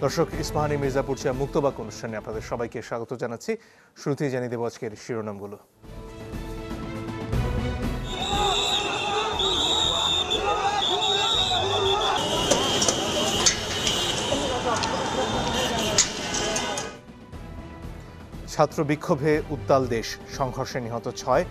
দর্শক, ইস্পাহানি মির্জাপুর চেয়া মুক্তবাক অনুষ্ঠানে আপনাদের সবাইকে স্বাগত জানাচ্ছি। শুরুতেই জানিয়ে দেব আজকের শিরোনামগুলো। ছাত্র বিক্ষোভে উত্তাল দেশ, সংঘর্ষে নিহত 6,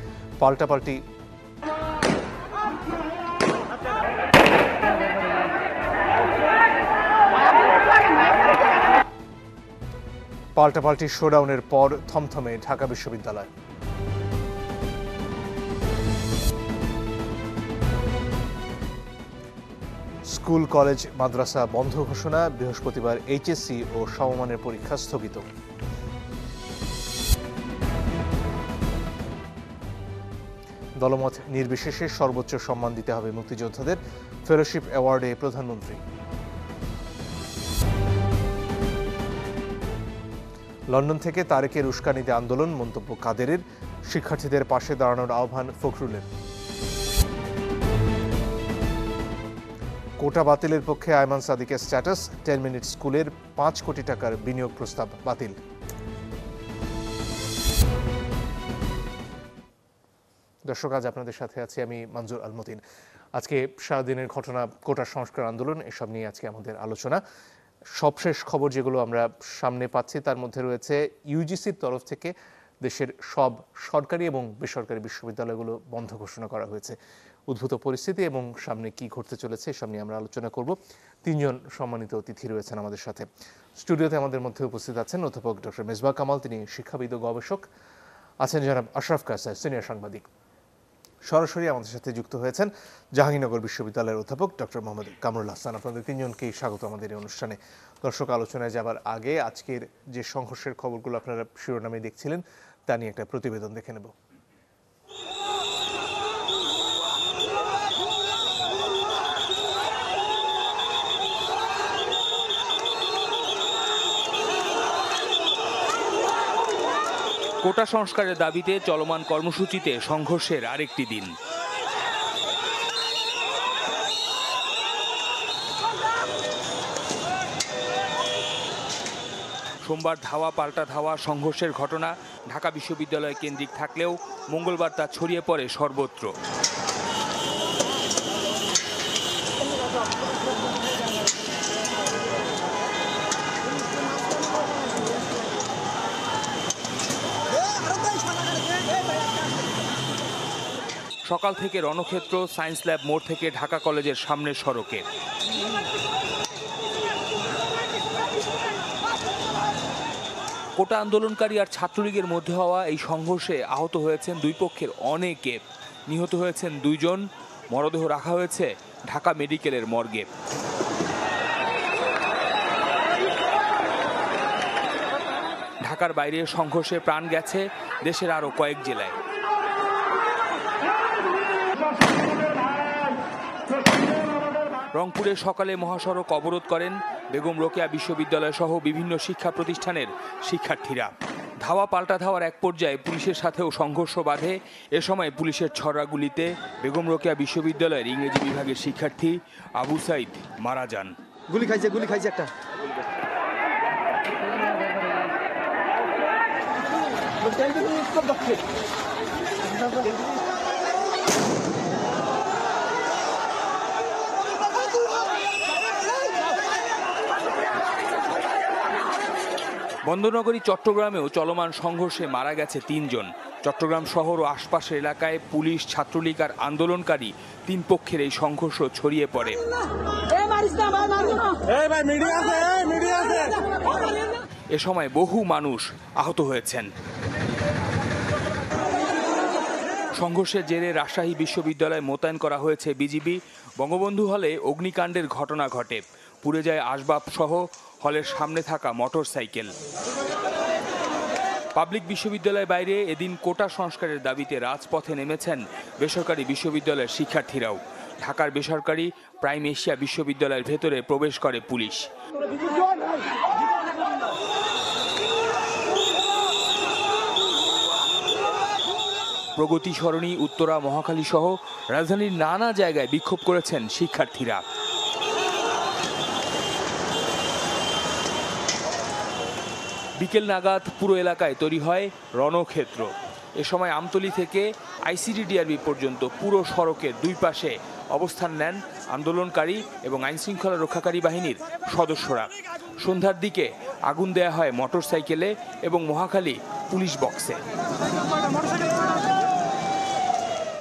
পাল্টাপাল্টি শোডাউনের পর থমথমে ঢাকা বিশ্ববিদ্যালয়। স্কুল কলেজ মাদ্রাসা বন্ধ ঘোষণা, বৃহস্পতিবার এইচএসসি ও সমমানের পরীক্ষা স্থগিত। দলমত নির্বিশেষে সর্বোচ্চ সম্মান দিতে হবে মুক্তিযোদ্ধাদের, ফেলোশিপ অ্যাওয়ার্ডে প্রধানমন্ত্রী। লন্ডন থেকে তারেকের উস্কানিতে আন্দোলন, মন্তব্য কাদেরের, শিক্ষার্থীদের পাশে দাঁড়ানোর আহ্বান ফখরুলের। কোটা বাতিলের পক্ষে আয়মান সাদিকের স্ট্যাটাস, 10 মিনিট স্কুলের 5 কোটি টাকার বিনিয়োগ প্রস্তাব বাতিল। দর্শক, আজ আপনাদের সাথে আছি আমি মনজুর আল মতিন। আজকে সারাদিনের ঘটনা, কোটা সংস্কার আন্দোলন, এসব নিয়ে আজকে আমাদের আলোচনা। সবশেষ খবর যেগুলো আমরা সামনে পাচ্ছি তার মধ্যে রয়েছে ইউজিসির তরফ থেকে দেশের সব সরকারি এবং বেসরকারি বিশ্ববিদ্যালয়গুলো বন্ধ ঘোষণা করা হয়েছে। উদ্ভূত পরিস্থিতি এবং সামনে কি ঘটতে চলেছে এসব নিয়ে আমরা আলোচনা করব। 3 জন সম্মানিত অতিথি রয়েছেন আমাদের সাথে। স্টুডিওতে আমাদের মধ্যে উপস্থিত আছেন অধ্যাপক ডক্টর মেজবাহ কামাল, তিনি শিক্ষাবিদ ও গবেষক। আছেন জনাব আশরাফ কাসার, সিনিয়র সাংবাদিক। সরাসরি আমাদের সাথে যুক্ত হয়েছেন জাহাঙ্গীরনগর বিশ্ববিদ্যালয়ের অধ্যাপক ডক্টর মোহাম্মদ কামরুল হাসান। আপনাদের 3 জনকেই স্বাগত আমাদের এই অনুষ্ঠানে। দর্শক, আলোচনায় যাবার আগে আজকের যে সংঘর্ষের খবরগুলো আপনারা শিরোনামে দেখছিলেন তা নিয়ে একটা প্রতিবেদন দেখে নেব। কোটা সংস্কারের দাবিতে চলমান কর্মসূচিতে সংঘর্ষের আরেকটি দিন। সোমবার ধাওয়া পাল্টা ধাওয়া সংঘর্ষের ঘটনা ঢাকা বিশ্ববিদ্যালয় কেন্দ্রিক থাকলেও মঙ্গলবার তা ছড়িয়ে পড়ে সর্বত্র। সকাল থেকে রণক্ষেত্র, সায়েন্স ল্যাব মোড় থেকে ঢাকা কলেজের সামনের সড়কে। কোটা আন্দোলনকারী আর ছাত্রলীগের মধ্যে হওয়া এই সংঘর্ষে আহত হয়েছেন দুই পক্ষের অনেকে, নিহত হয়েছেন 2 জন, মরদেহ রাখা হয়েছে ঢাকা মেডিকেলের মর্গে। ঢাকার বাইরে সংঘর্ষে প্রাণ গেছে দেশের আরও কয়েক জেলায়। রংপুরে সকালে মহাসড়ক অবরোধ করেন বেগম রোকেয়া বিশ্ববিদ্যালয় সহ বিভিন্ন শিক্ষা প্রতিষ্ঠানের শিক্ষার্থীরা। ধাওয়া পাল্টা ধাওয়ার এক পর্যায়ে পুলিশের সাথেও সংঘর্ষ বাধে। এ সময় পুলিশের ছড়া গুলিতে বেগম রোকেয়া বিশ্ববিদ্যালয়ের ইংরেজি বিভাগের শিক্ষার্থী আবু সাইদ মারা যান। গুলি খাইছে একটা। বন্দরনগরী চট্টগ্রামেও চলমান সংঘর্ষে মারা গেছে 3 জন। চট্টগ্রাম শহর ও আশপাশের এলাকায় পুলিশ, ছাত্রলীগ আর আন্দোলনকারী 3 পক্ষের এই সংঘর্ষ ছড়িয়ে পড়ে। এ সময় বহু মানুষ আহত হয়েছেন। সংঘর্ষের জেরে রাজশাহী বিশ্ববিদ্যালয়ে মোতায়েন করা হয়েছে বিজিবি। বঙ্গবন্ধু হলে অগ্নিকাণ্ডের ঘটনা ঘটে, পুড়ে যায় আসবাব সহ হলের সামনে থাকা মোটরসাইকেল। পাবলিক বিশ্ববিদ্যালয়ের বাইরে এদিন কোটা সংস্কারের দাবিতে রাজপথে নেমেছেন বেসরকারি বিশ্ববিদ্যালয়ের শিক্ষার্থীরাও। ঢাকার বেসরকারি প্রাইম এশিয়া বিশ্ববিদ্যালয়ের ভেতরে প্রবেশ করে পুলিশ। প্রগতি সরণি, উত্তরা, মহাখালী সহ রাজধানীর নানা জায়গায় বিক্ষোভ করেছেন শিক্ষার্থীরা। বিকেল নাগাদ পুরো এলাকায় তৈরি হয় রণক্ষেত্র। এ সময় আমতলী থেকে আইসিডিডিআরবি পর্যন্ত পুরো সড়কের দুই পাশে অবস্থান নেন আন্দোলনকারী এবং আইনশৃঙ্খলা রক্ষাকারী বাহিনীর সদস্যরা। সন্ধ্যার দিকে আগুন দেয়া হয় মোটরসাইকেলে এবং মহাখালী পুলিশ বক্সে।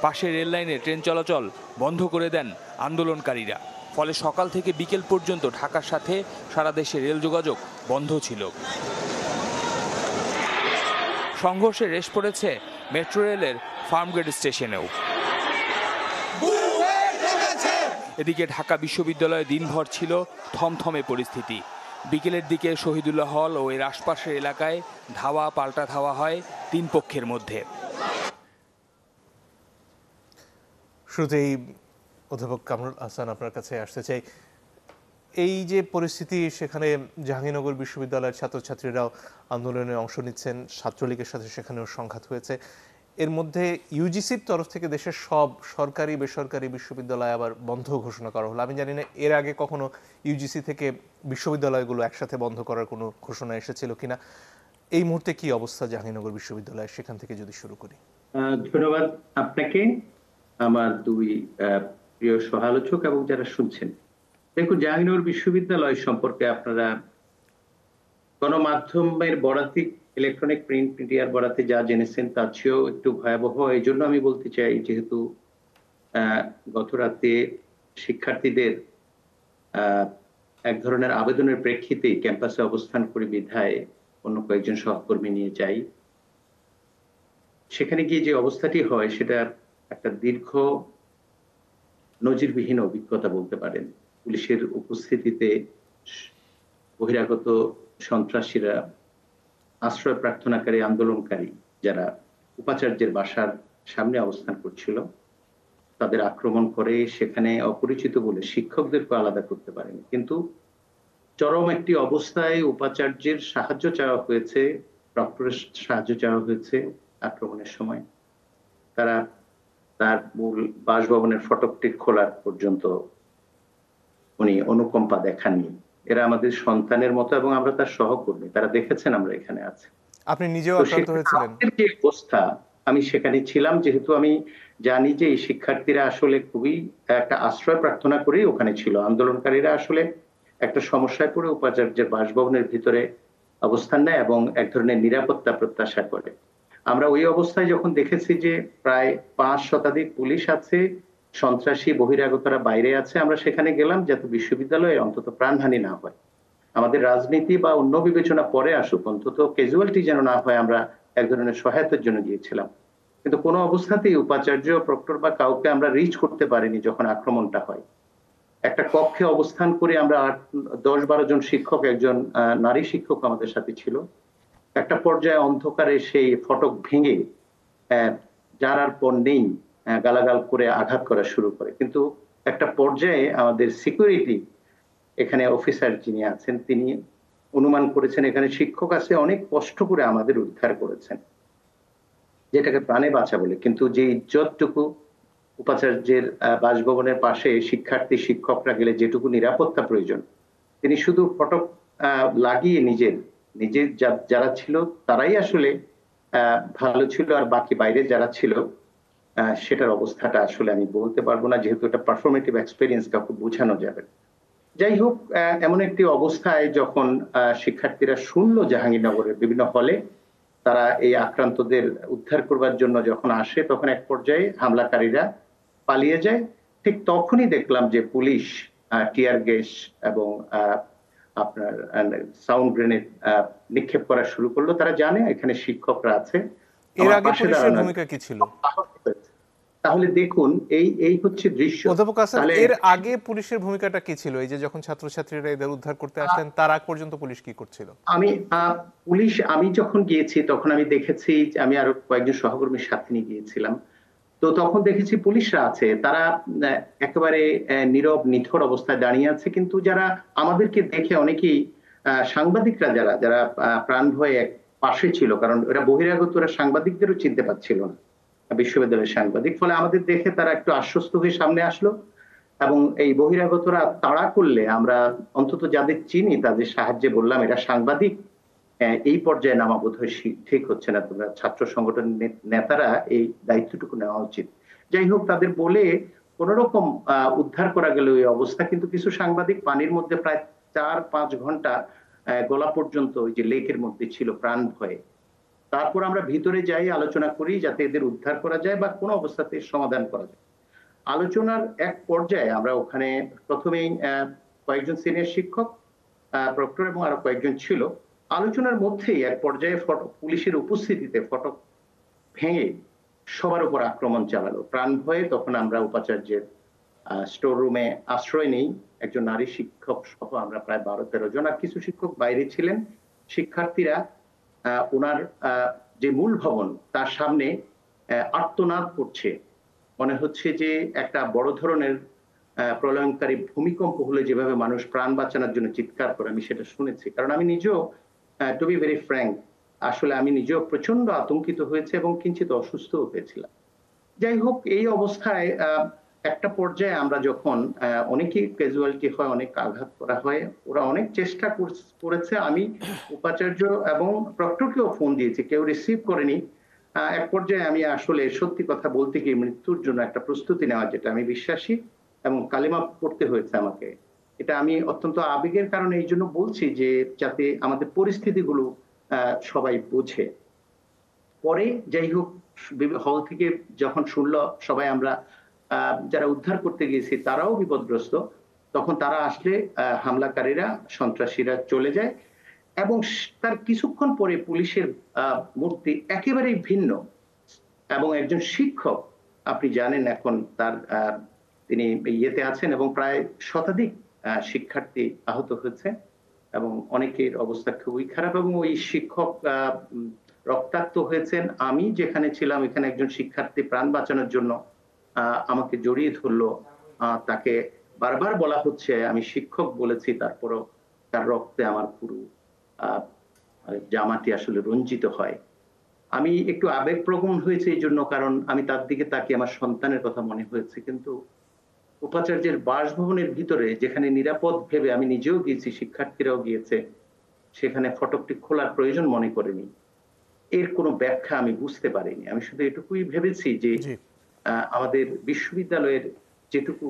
পাশে রেল লাইনে ট্রেন চলাচল বন্ধ করে দেন আন্দোলনকারীরা। ফলে সকাল থেকে বিকেল পর্যন্ত ঢাকার সাথে সারা দেশে রেল যোগাযোগ বন্ধ ছিল। সংঘর্ষে রেশ পড়েছে মেট্রো রেলের ফার্মগেট স্টেশনেও। এদিকে ঢাকা বিশ্ববিদ্যালয়ে দিনভর ছিল থমথমে পরিস্থিতি। বিকেলের দিকে শহীদুল্লাহ হল ও এর আশপাশের এলাকায় ধাওয়া পাল্টা ধাওয়া হয় তিন পক্ষের মধ্যে। শুরুতেই অধ্যাপক কামরুল হাসান আপনার কাছে আসতে চাই, এই যে পরিস্থিতি সেখানে জাহাঙ্গীরনগর বিশ্ববিদ্যালয়ের ছাত্রছাত্রীরাও আন্দোলনে অংশ নিচ্ছেন, ছাত্রলীগের সাথে সেখানেও সংঘাত হয়েছে। এর মধ্যে ইউজিসির তরফ থেকে দেশের সব সরকারি বেসরকারি বিশ্ববিদ্যালয় আবার বন্ধ ঘোষণা করা হলো। আমি জানি না এর আগে কখনো ইউজিসি থেকে বিশ্ববিদ্যালয়গুলো একসাথে বন্ধ করার কোনো ঘোষণা এসেছিল কিনা। এই মুহূর্তে কি অবস্থা জাহাঙ্গীরনগর বিশ্ববিদ্যালয়, সেখান থেকে যদি শুরু করি। ধন্যবাদ আপনাকে, আমার দুই প্রিয় সহালোচক এবং যারা শুনছেন। দেখুন, জাহাঙ্গীরনগর বিশ্ববিদ্যালয় সম্পর্কে আপনারা গণমাধ্যমের বরাতে, ইলেকট্রনিক প্রিন্ট মিডিয়ার বরাতে যা জেনেছেন তার চেয়েও একটু ভয়াবহ। এই জন্য আমি বলতে চাই, যেহেতু গত রাতে শিক্ষার্থীদের এক ধরনের আবেদনের প্রেক্ষিতে ক্যাম্পাসে অবস্থান করে বিধায় অন্য কয়েকজন সহকর্মী নিয়ে যাই। সেখানে গিয়ে যে অবস্থাটি হয় সেটা একটা দীর্ঘ নজিরবিহীন অভিজ্ঞতা বলতে পারেন। পুলিশের উপস্থিতিতে বহিরাগত সন্ত্রাসীরা, আশ্রয় প্রার্থনাকারী আন্দোলনকারী যারা উপাচার্যের বাসার সামনে অবস্থান করছিল, তাদের আক্রমণ করে। সেখানে অপরিচিত বলে শিক্ষকদেরকে আলাদা করতে পারেনি, কিন্তু চরম একটি অবস্থায় উপাচার্যের সাহায্য চাওয়া হয়েছে, প্রক্টরের সাহায্য চাওয়া হয়েছে আক্রমণের সময়। তারা তার মূল বাসভবনের ফটকটি খোলার পর্যন্ত উনি অনুকম্পা দেখাননি। এরা আমাদের সন্তানের মতো এবং আমরা তার সহকর্মী, তারা দেখেছেন আমরা এখানে আছি। আপনি নিজেও আক্রান্ত হয়েছিলেন? যে অবস্থা, আমি সেখানে ছিলাম, যেহেতু আমি জানি যে এই শিক্ষার্থীরা আসলে খুবই একটা আশ্রয় প্রার্থনা করেই ওখানে ছিল। আন্দোলনকারীরা আসলে একটা সমস্যায় পড়ে উপাচার্যের বাসভবনের ভিতরে অবস্থান নেয় এবং এক ধরনের নিরাপত্তা প্রত্যাশা করে। আমরা ওই অবস্থায় যখন দেখেছি যে প্রায় 5 শতাধিক পুলিশ আছে, সন্ত্রাসী বহিরাগতরা বাইরে আছে, আমরা সেখানে গেলাম যাতে বিশ্ববিদ্যালয়ে অন্তত প্রাণহানি না হয়। আমাদের রাজনীতি বা অন্য বিবেচনা পরে আসুক, অন্তত ক্যাজুয়ালিটি যেন না হয়, আমরা এক ধরনের সহায়তার জন্য গিয়েছিলাম। কিন্তু কোনো অবস্থাতেই উপাচার্য, প্রক্টর বা কাউকে আমরা রিচ করতে পারিনি যখন আক্রমণটা হয়। একটা কক্ষে অবস্থান করে আমরা 10-12 জন শিক্ষক, একজন নারী শিক্ষক আমাদের সাথে ছিল। একটা পর্যায়ে অন্ধকারে সেই ফটক ভেঙে যার আর পর নেই গালাগাল করে আঘাত করা শুরু করে। কিন্তু একটা পর্যায়ে আমাদের সিকিউরিটি এখানে অফিসার যিনি আছেন, তিনি অনুমান করেছেন এখানে শিক্ষক আছে, অনেক কষ্ট করে আমাদের উদ্ধার করেছেন, যেটাকে প্রাণে বাঁচা বলে। কিন্তু যে ইজ্জতটুকু উপাচার্যের বাসভবনের পাশে শিক্ষার্থী শিক্ষকরা গেলে যেটুকু নিরাপত্তা প্রয়োজন, তিনি শুধু ফটক লাগিয়ে নিজের যারা ছিল তারাই আসলে ভালো ছিল, আর বাকি বাইরে যারা ছিল সেটার অবস্থাটা আসলে আমি বলতে পারবো না, যেহেতু এটা পারফরমেটিভ এক্সপেরিয়েন্স, কাউকে বোঝানো যাবে। যাই হোক, এমন একটি অবস্থায় যখন শিক্ষার্থীরা শুনলো জাহাঙ্গীরনগরের বিভিন্ন হলে তারা এই আক্রান্তদের উদ্ধার করবার জন্য যখন আসে, তখন এক পর্যায়ে হামলাকারীরা পালিয়ে যায়। ঠিক তখনই দেখলাম যে পুলিশ টিয়ার গ্যাস এবং আপনার সাউন্ড গ্রেনেড নিক্ষেপ করা শুরু করলো। তারা জানে এখানে শিক্ষকরা আছে। এর আগে পুলিশের ভূমিকা কি ছিল? তাহলে দেখুন, এই হচ্ছে দৃশ্য। অধ্যাপক হাসান, এর আগে পুলিশের ভূমিকাটা কি ছিল? এই যে যখন ছাত্রছাত্রীরা এদের উদ্ধার করতে আসলেন, তার আগ পর্যন্ত পুলিশ কি করছিল? আমি যখন গিয়েছি তখন আমি দেখেছি, আমি আরো কয়েকজন সহকর্মীর সাথে নিয়ে গিয়েছিলাম, তো তখন দেখেছি পুলিশরা আছে, তারা একেবারে নীরব নিথর অবস্থায় দাঁড়িয়ে আছে। কিন্তু যারা আমাদেরকে দেখে অনেকেই সাংবাদিকরা যারা প্রাণ ভয়ে পাশে ছিল, কারণ ওরা বহিরাগতরা সাংবাদিকদেরও চিনতে পারছিল না, বিশ্ববিদ্যালয়ের সাংবাদিক। ফলে আমাদের দেখে তারা একটু আশ্বস্ত হয়ে সামনে আসলো এবং এই বহিরাগতরা তাড়া করলে আমরা অন্তত যাদের চিনি তাদের সাহায্যে বললাম এরা সাংবাদিক, এই পর্যায়ে নামা বোধহয় ঠিক হচ্ছে না, তোমরা ছাত্র সংগঠন নেতারা এই দায়িত্বটুকু নেওয়া উচিত। যাই হোক, তাদের বলে কোন রকম উদ্ধার করা গেল এই অবস্থা, কিন্তু কিছু সাংবাদিক পানির মধ্যে প্রায় 4-5 ঘন্টা গলা পর্যন্ত ওই যে লেকের মধ্যে ছিল প্রাণ ভয়ে। তারপর আমরা ভিতরে যাই, আলোচনা করি যাতে এদের উদ্ধার করা যায় বা কোনো অবস্থাতে সমাধান করা যায়। আলোচনার এক পর্যায়ে আমরা ওখানে প্রথমেই কয়েকজন সিনিয়র শিক্ষক, প্রক্টর এবং আরো কয়েকজন ছিল। আলোচনার মধ্যেই এক পর্যায়ে পুলিশের উপস্থিতিতে ফটক ভেঙে সবার উপর আক্রমণ চালালো প্রাণ ভয়ে। তখন আমরা উপাচার্যের স্টোর রুমে আশ্রয় নেই, একজন নারী শিক্ষক সহ আমরা প্রায় 12-13 জন, আর কিছু শিক্ষক বাইরে ছিলেন। শিক্ষার্থীরা ওনার যে মূল ভবন তার সামনে আর্তনাদ করছে, মনে হচ্ছে যে একটা বড় ধরনের প্রলয়ঙ্কারী ভূমিকম্প হলে যেভাবে মানুষ প্রাণ বাঁচানোর জন্য চিৎকার করে, আমি সেটা শুনেছি। কারণ আমি নিজেও, টু বি ভেরি ফ্র্যাঙ্ক, আসলে আমি নিজেও প্রচন্ড আতঙ্কিত হয়েছে এবং কিঞ্চিত অসুস্থ হয়েছিলাম। যাই হোক, এই অবস্থায় একটা পর্যায়ে আমরা যখন অনেকেই ক্যাজুয়ালিটি হয়, অনেক আঘাত করা হয়, ওরা অনেক চেষ্টা করেছে। আমি উপাচার্য এবং প্রক্টরকেও ফোন দিয়েছি, কেউ রিসিভ করেনি। এক পর্যায়ে আমি আসলে সত্যি কথা বলতে গিয়ে মৃত্যুর জন্য একটা প্রস্তুতি নেওয়া, যেটা আমি বিশ্বাসী, এবং কালিমা পড়তে হয়েছে আমাকে। এটা আমি অত্যন্ত আবেগের কারণে এই জন্য বলছি, যে যাতে আমাদের পরিস্থিতিগুলো সবাই বোঝে। পরে যাই হোক, হল থেকে যখন শুনলো সবাই, আমরা যারা উদ্ধার করতে গিয়েছি তারাও বিপদগ্রস্ত, তখন তারা আসলে হামলাকারীরা, সন্ত্রাসীরা চলে যায়। এবং তার কিছুক্ষণ পরে পুলিশের মূর্তি একেবারেই ভিন্ন, এবং একজন শিক্ষক, আপনি জানেন এখন তার তিনি ইয়েতে আছেন, এবং প্রায় শতাধিক শিক্ষার্থী আহত হয়েছে এবং অনেকের অবস্থা খুবই খারাপ, এবং ওই শিক্ষক রক্তাক্ত হয়েছেন। আমি যেখানে ছিলাম, এখানে একজন শিক্ষার্থী প্রাণ বাঁচানোর জন্য আমাকে জড়িয়ে ধরলো। তাকে বারবার বলা হচ্ছে আমি শিক্ষক বলেছি, তারপরও তার রক্তে আমার পুরো জামাটি আসলে রঞ্জিত হয়। আমি একটু আবেগপ্রবণ হয়েছে এই জন্য, কারণ আমি তার দিকে তাকিয়ে আমার সন্তানের কথা মনে হয়েছে। কিন্তু উপাচার্যের বাসভবনের ভিতরে, যেখানে নিরাপদ ভেবে আমি নিজেও গিয়েছি, শিক্ষার্থীরাও গিয়েছে, সেখানে ফটকটি খোলার প্রয়োজন মনে করেনি। এর কোনো ব্যাখ্যা আমি বুঝতে পারিনি। আমি শুধু এটুকুই ভেবেছি যে আমাদের বিশ্ববিদ্যালয়ের যেটুকু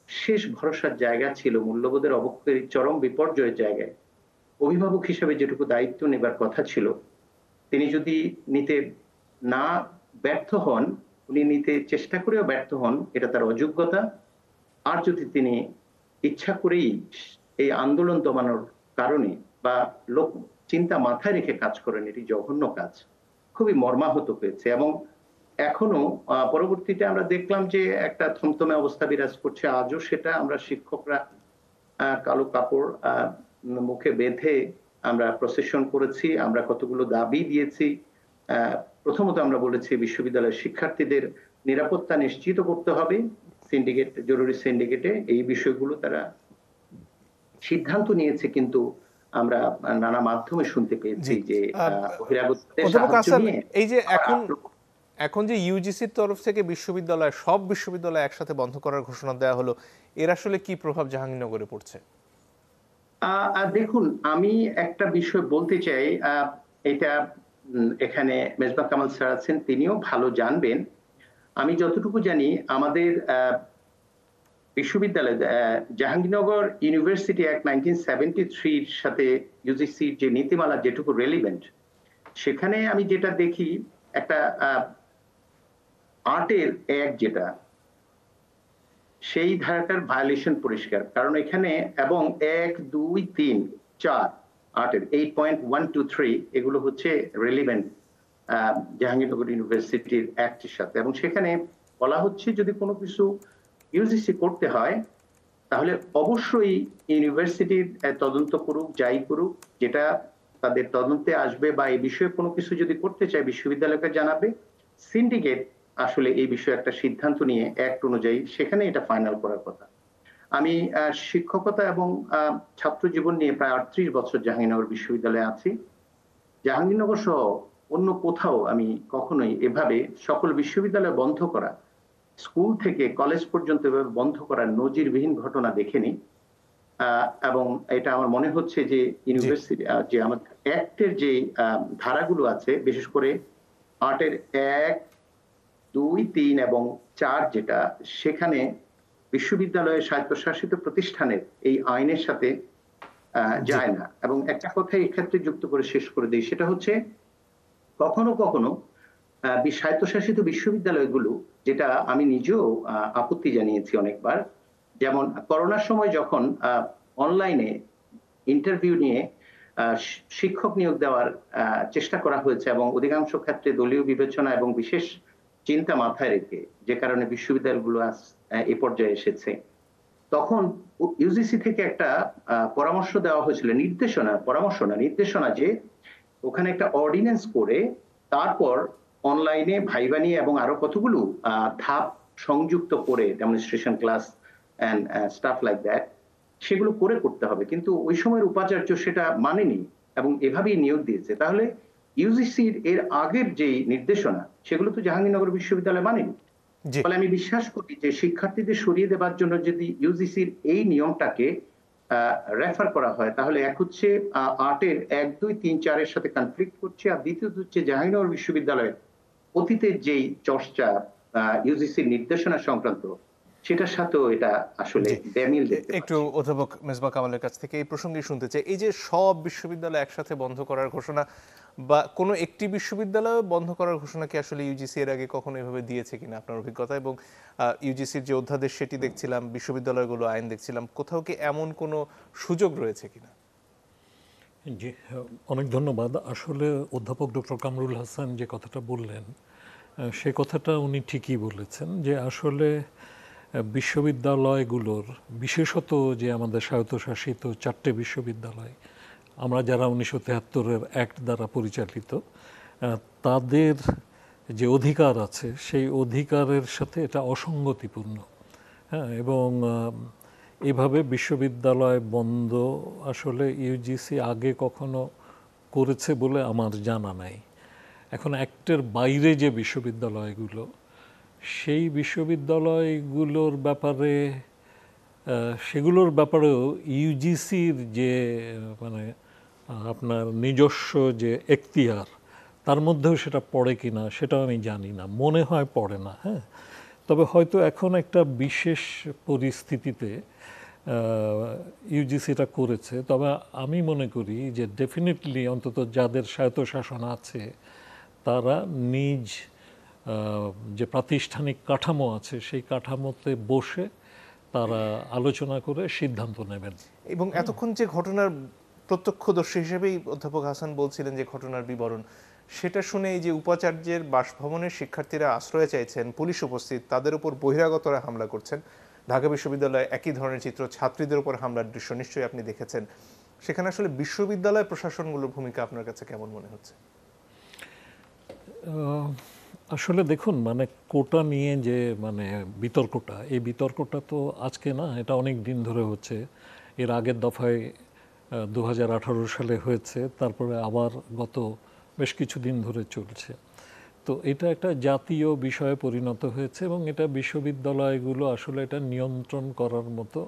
শেষ ভরসার জায়গা ছিল, মূল্যবোধের অবক্ষয়ের চরম বিপর্যয়ের জায়গায় অভিভাবক হিসেবে যেটুকু দায়িত্ব নেবার কথা ছিল, তিনি যদি নিতে না ব্যর্থ হন, উনি নিতে চেষ্টা করেও ব্যর্থ হন, এটা তার অযোগ্যতা। আর যদি তিনি ইচ্ছা করেই এই আন্দোলন দমানোর কারণে বা লোক চিন্তা মাথায় রেখে কাজ করেন, এটি জঘন্য কাজ, খুবই মর্মাহত হয়েছে। এবং এখনো পরবর্তীতে আমরা দেখলাম যে একটা থমথমে অবস্থা বিরাজ করছে আজও, সেটা আমরা শিক্ষকরা কালো কাপড় মুখে বেঁধে আমরা প্রসেশন করেছি, আমরা কতগুলো দাবি দিয়েছি। প্রথমত আমরা বলেছি বিশ্ববিদ্যালয়ের শিক্ষার্থীদের নিরাপত্তা নিশ্চিত করতে হবে, সিন্ডিকেট, জরুরি সিন্ডিকেটে এই বিষয়গুলো তারা সিদ্ধান্ত নিয়েছে, কিন্তু আমরা নানা মাধ্যমে শুনতে পেয়েছি যে বহিরাগতদের সাহায্য নিয়ে এই যে এখন যে ইউজিসির তরফ থেকে বিশ্ববিদ্যালয়, সব বিশ্ববিদ্যালয় একসাথে বন্ধ করার ঘোষণা দেওয়া হলো, এর আসলে কি প্রভাব জাহাঙ্গীরনগরে পড়ছে? দেখুন, আমি একটা বিষয় বলতে চাই, এটা এখানে মেজবা কামাল স্যার আছেন, তিনিও ভালো জানবেন। আমি যতটুকু জানি, আমাদের বিশ্ববিদ্যালয় জাহাঙ্গীরনগর ইউনিভার্সিটি অ্যাক্ট 1973 এর সাথে ইউজিসির যে নীতিমালা যেটুকু রেলিভেন্ট, সেখানে আমি যেটা দেখি, একটা আর্টের অ্যাক্ট যেটা, সেই ধারাটার ভায়োলেশন পরিষ্কার। কারণ এখানে এবং 1, 2, 3, 4 আর্টের 8.123 এগুলো হচ্ছে রেলিভেন্ট জাহাঙ্গীরনগর ইউনিভার্সিটির অ্যাক্টের সাথে, এবং সেখানে বলা হচ্ছে যদি কোনো কিছু ইউজিসি করতে হয়, তাহলে অবশ্যই ইউনিভার্সিটির তদন্ত করুক, যাই করুক, যেটা তাদের তদন্তে আসবে বা এই বিষয়ে কোনো কিছু যদি করতে চায় বিশ্ববিদ্যালয়কে জানাবে। সিন্ডিকেট আসলে এই বিষয়ে একটা সিদ্ধান্ত নিয়ে অ্যাক্ট অনুযায়ী সেখানে এটা ফাইনাল করার কথা। আমি শিক্ষকতা এবং ছাত্র জীবন নিয়ে প্রায় 38 বছর জাহাঙ্গীরনগর বিশ্ববিদ্যালয়ে আছি। জাহাঙ্গীরনগর সহ অন্য কোথাও আমি কখনোই এভাবে সকল বিশ্ববিদ্যালয় বন্ধ করা, স্কুল থেকে কলেজ পর্যন্ত এভাবে বন্ধ করার নজিরবিহীন ঘটনা দেখিনি। এবং এটা আমার মনে হচ্ছে যে ইউনিভার্সিটি যে আমাদের অ্যাক্টের যে ধারাগুলো আছে, বিশেষ করে 8-এর 1, 2, 3 এবং 4 যেটা, সেখানে বিশ্ববিদ্যালয়ের স্বায়ত্তশাসিত প্রতিষ্ঠানের এই আইনের সাথে যায় না। এবং একটা কথা এই ক্ষেত্রে যুক্ত করে শেষ করে দিই, সেটা হচ্ছে কখনো কখনো স্বায়ত্তশাসিত বিশ্ববিদ্যালয়গুলো, যেটা আমি নিজেও আপত্তি জানিয়েছি অনেকবার, যেমন করোনার সময় যখন অনলাইনে ইন্টারভিউ নিয়ে শিক্ষক নিয়োগ দেওয়ার চেষ্টা করা হয়েছে এবং অধিকাংশ ক্ষেত্রে দলীয় বিবেচনা এবং বিশেষ চিন্তা মাথায় রেখে, যে কারণে বিশ্ববিদ্যালয়গুলো এ পর্যায়ে এসেছে, তখন ইউজিসি থেকে একটা পরামর্শ দেওয়া হয়েছিল, নির্দেশনা, যে ওখানে একটা অর্ডিন্যান্স করে তারপর অনলাইনে ভাইবা নিয়ে এবং আরো কতগুলো ধাপ সংযুক্ত করে, demonstration class and stuff like that, সেগুলো করতে হবে। কিন্তু ওই সময়ের উপাচার্য সেটা মানেনি এবং এভাবেই নিয়োগ দিয়েছে। তাহলে ইউজিসির এর আগের যে নির্দেশনা, সেগুলো তো জাহাঙ্গীরনগর বিশ্ববিদ্যালয় মানেনি। ফলে আমি বিশ্বাস করি যে শিক্ষার্থীদের সরিয়ে দেওয়ার জন্য যদি ইউজিসির এই নিয়মটাকে রেফার করা হয়, তাহলে এক হচ্ছে 8-এর 1, 2, 3, 4-এর সাথে কনফ্লিক্ট করছে, আর দ্বিতীয়ত হচ্ছে জাহাঙ্গীরনগর বিশ্ববিদ্যালয়ের অতীতের যেই চর্চা ইউজিসির নির্দেশনা সংক্রান্ত, সেটার সাথেও এটা আসলে বেমিল দেখতে একটু অধ্যাপক মেজবাহ কামালের কাছ থেকে এই প্রসঙ্গে শুনতে চাই, এই যে সব বিশ্ববিদ্যালয় একসাথে বন্ধ করার ঘোষণা বা কোনো একটি বিশ্ববিদ্যালয় বন্ধ করার ঘোষণা কি আসলে ইউজিসি এর আগে কখনো এভাবে দিয়েছে কিনা আপনার অভিজ্ঞতা? এবং ইউজিসির যে অধ্যাদেশ সেটি দেখছিলাম, বিশ্ববিদ্যালয়গুলো আইন দেখছিলাম, কোথাও কি এমন কোনো সুযোগ রয়েছে কিনা? জি, অনেক ধন্যবাদ। আসলে অধ্যাপক ডক্টর কামরুল হাসান যে কথাটা বললেন, সে কথাটা উনি ঠিকই বলেছেন, যে আসলে বিশ্ববিদ্যালয়গুলোর, বিশেষত যে আমাদের স্বায়ত্তশাসিত 4টে বিশ্ববিদ্যালয়, আমরা যারা 1973-এর অ্যাক্ট দ্বারা পরিচালিত, তাদের যে অধিকার আছে সেই অধিকারের সাথে এটা অসঙ্গতিপূর্ণ। হ্যাঁ, এবং এভাবে বিশ্ববিদ্যালয় বন্ধ আসলে ইউজিসি আগে কখনো করেছে বলে আমার জানা নাই। এখন অ্যাক্টের বাইরে যে বিশ্ববিদ্যালয়গুলো, সেই বিশ্ববিদ্যালয়গুলোর ব্যাপারে সেগুলোর ব্যাপারেও ইউজিসির যে মানে আপনার নিজস্ব যে এখতিয়ার, তার মধ্যেও সেটা পড়ে কিনা সেটাও আমি জানি না, মনে হয় পড়ে না। হ্যাঁ, তবে হয়তো এখন একটা বিশেষ পরিস্থিতিতে ইউজিসিটা করেছে। তবে আমি মনে করি যে ডেফিনেটলি অন্তত যাদের স্বায়ত্তশাসন আছে তারা নিজ যে প্রাতিষ্ঠানিক কাঠামো আছে সেই কাঠামোতে বসে তারা আলোচনা করে সিদ্ধান্ত নেবেন। এবং এতক্ষণ যে ঘটনার প্রত্যক্ষদর্শী হিসেবেই অধ্যাপক হাসান বলছিলেন যে ঘটনার বিবরণ, সেটা শুনে এই যে উপাচার্যের বাসভবনের শিক্ষার্থীরা আশ্রয় চাইছেন, পুলিশ উপস্থিত, তাদের উপর বহিরাগতরা হামলা করছেন, ঢাকা বিশ্ববিদ্যালয়ে একই ধরনের চিত্র, ছাত্রীদের উপর হামলার দৃশ্য নিশ্চয়ই আপনি দেখেছেন। সেখানে আসলে বিশ্ববিদ্যালয় প্রশাসনগুলোর ভূমিকা আপনার কাছে কেমন মনে হচ্ছে? আসলে দেখুন, মানে কোটা নিয়ে যে মানে বিতর্কটা, এই বিতর্কটা তো আজকে না, এটা অনেক দিন ধরে হচ্ছে। এর আগের দফায় 2018 সালে হয়েছে, তারপরে আবার গত বেশ কিছুদিন ধরে চলছে। তো এটা একটা জাতীয় বিষয়ে পরিণত হয়েছে এবং এটা বিশ্ববিদ্যালয়গুলো আসলে এটা নিয়ন্ত্রণ করার মতো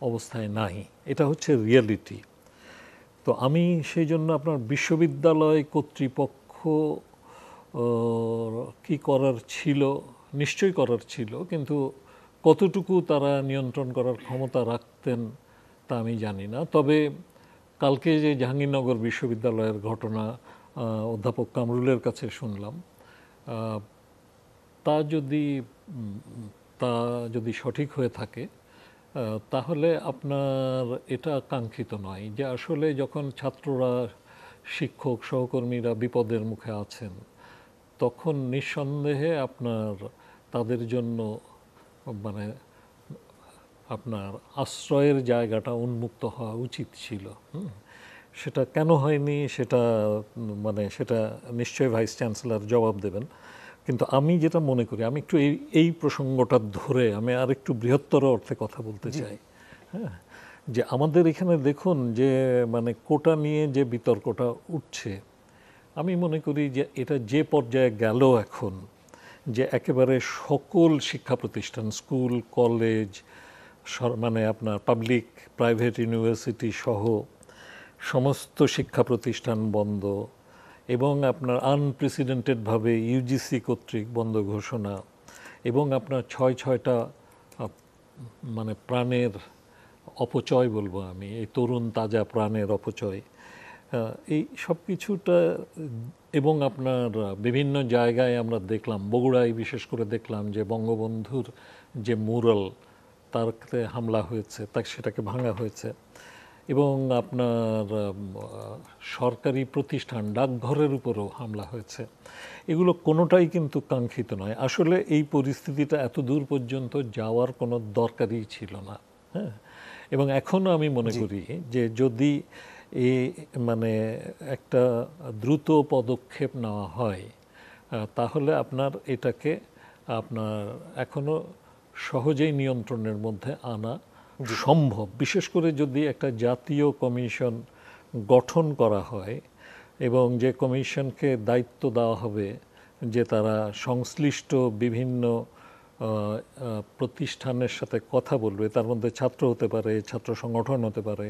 অবস্থায় নাই। এটা হচ্ছে রিয়েলিটি। তো আমি সেই জন্য আপনার বিশ্ববিদ্যালয় কর্তৃপক্ষ কি করার ছিল, নিশ্চয়ই করার ছিল, কিন্তু কতটুকু তারা নিয়ন্ত্রণ করার ক্ষমতা রাখতেন তা আমি জানি না। তবে কালকে যে জাহাঙ্গীরনগর বিশ্ববিদ্যালয়ের ঘটনা অধ্যাপক কামরুলের কাছে শুনলাম, তা যদি সঠিক হয়ে থাকে তাহলে আপনার এটা কাঙ্ক্ষিত নয় যে আসলে যখন ছাত্ররা, শিক্ষক, সহকর্মীরা বিপদের মুখে আছেন, তখন নিঃসন্দেহে আপনার তাদের জন্য মানে আপনার আশ্রয়ের জায়গাটা উন্মুক্ত হওয়া উচিত ছিল। সেটা কেন হয়নি সেটা নিশ্চয়ই ভাইস চ্যান্সেলর জবাব দেবেন। কিন্তু আমি যেটা মনে করি, আমি একটু এই প্রসঙ্গটা ধরে আমি আর একটু বৃহত্তর অর্থে কথা বলতে চাই। হ্যাঁ, যে আমাদের এখানে দেখুন যে মানে কোটা নিয়ে যে বিতর্কটা উঠছে, আমি মনে করি যে এটা যে পর্যায়ে গেল এখন, যে একেবারে সকল শিক্ষা প্রতিষ্ঠান, স্কুল, কলেজ, মানে আপনার পাবলিক প্রাইভেট ইউনিভার্সিটি সহ সমস্ত শিক্ষা প্রতিষ্ঠান বন্ধ এবং আপনার আনপ্রেসিডেন্টেডভাবে ইউজিসি কর্তৃক বন্ধ ঘোষণা এবং আপনার ছয়টা মানে প্রাণের অপচয় বলবো আমি, এই তরুণ তাজা প্রাণের অপচয়, এই সব কিছুটা এবং আপনার বিভিন্ন জায়গায় আমরা দেখলাম, বগুড়ায় বিশেষ করে দেখলাম যে বঙ্গবন্ধুর যে মুরাল তারতে হামলা হয়েছে, সেটাকে ভাঙা হয়েছে এবং আপনার সরকারি প্রতিষ্ঠান ডাকঘরের উপরও হামলা হয়েছে। এগুলো কোনোটাই কিন্তু কাঙ্ক্ষিত নয়। আসলে এই পরিস্থিতিটা এত দূর পর্যন্ত যাওয়ার কোনো দরকারই ছিল না। হ্যাঁ, এবং এখনও আমি মনে করি যে যদি মানে একটা দ্রুত পদক্ষেপ নেওয়া হয় তাহলে আপনার এটাকে আপনার এখনো সহজেই নিয়ন্ত্রণের মধ্যে আনা সম্ভব, বিশেষ করে যদি একটা জাতীয় কমিশন গঠন করা হয় এবং যে কমিশনকে দায়িত্ব দেওয়া হবে যে তারা সংশ্লিষ্ট বিভিন্ন প্রতিষ্ঠানের সাথে কথা বলবে, তার মধ্যে ছাত্র হতে পারে, ছাত্র সংগঠন হতে পারে,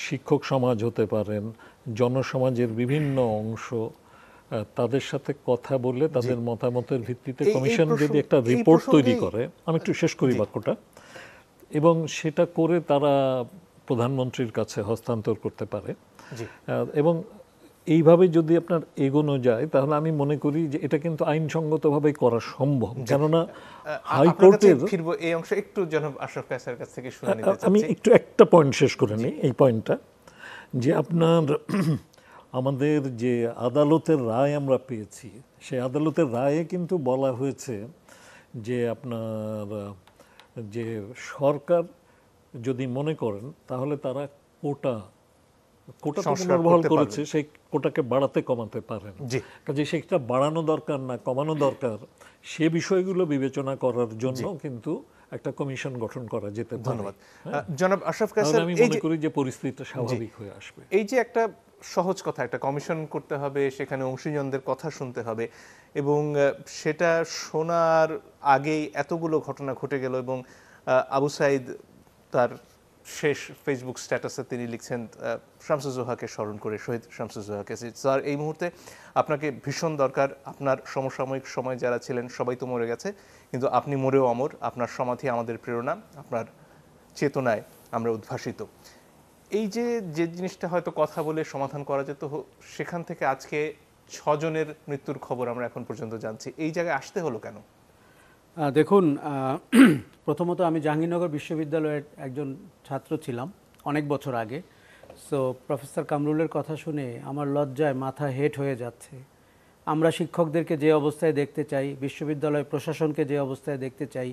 শিক্ষক সমাজ হতে পারেন, জনসমাজের বিভিন্ন অংশ, তাদের সাথে কথা বলে তাদের মতামতের ভিত্তিতে কমিশন যদি একটা রিপোর্ট তৈরি করে, আমি একটু শেষ করি বাক্যটা, এবং সেটা করে তারা প্রধানমন্ত্রীর কাছে হস্তান্তর করতে পারে এবং এইভাবে যদি আপনার এগোনো যায় তাহলে আমি মনে করি যে এটা কিন্তু আইনসঙ্গতভাবে করা সম্ভব। কেননা হাইকোর্টের ফিরবো এই অংশ একটু জনাব আশরাফ কায়সার কাছ থেকে শুনে নিতে চাচ্ছি। আমি একটু একটা পয়েন্ট শেষ করে নিই, এই পয়েন্টটা যে আপনার আমাদের যে আদালতের রায় আমরা পেয়েছি, সেই আদালতের রায়ে কিন্তু বলা হয়েছে যে আপনার যে সরকার যদি মনে করেন তাহলে তারা কোটা পুনর্বহাল করেছে, সেই কোটাকে বাড়াতে কমাতে পারেন। কাজে সেটা বাড়ানো দরকার না কমানো দরকার, সে বিষয়গুলো বিবেচনা করার জন্য কিন্তু একটা কমিশন গঠন করা যেতে পারে। ধন্যবাদ জনাব আশরাফ কায়সার। আমি মনে করি যে পরিস্থিতিটা স্বাভাবিক হয়ে আসবে। এই যে একটা সহজ কথা, একটা কমিশন করতে হবে, সেখানে অংশীজনদের কথা শুনতে হবে এবং সেটা শোনার আগেই এতগুলো ঘটনা ঘটে গেল এবং আবু সাইদ তার শেষ ফেসবুক স্ট্যাটাসে তিনি লিখছেন শামসুজ্জোহাকে স্মরণ করে, শহীদ শামসুজ্জোহাকে। স্যার, এই মুহূর্তে আপনাকে ভীষণ দরকার। আপনার সমসাময়িক সময় যারা ছিলেন সবাই তো মরে গেছে, কিন্তু আপনি মরেও অমর। আপনার সমাধি আমাদের প্রেরণা, আপনার চেতনায় আমরা উদ্ভাসিত। এই যে জিনিসটা হয়তো কথা বলে সমাধান করা যেত, সেখান থেকে আজকে 6 জনের মৃত্যুর খবর আমরা এখন পর্যন্ত জানছি। এই জায়গায় আসতে হলো কেন? দেখুন, প্রথমত আমি জাহাঙ্গীরনগর বিশ্ববিদ্যালয়ের একজন ছাত্র ছিলাম অনেক বছর আগে। সো প্রফেসর কামরুলের কথা শুনে আমার লজ্জায় মাথা হেট হয়ে যাচ্ছে। আমরা শিক্ষকদেরকে যে অবস্থায় দেখতে চাই, বিশ্ববিদ্যালয় প্রশাসনকে যে অবস্থায় দেখতে চাই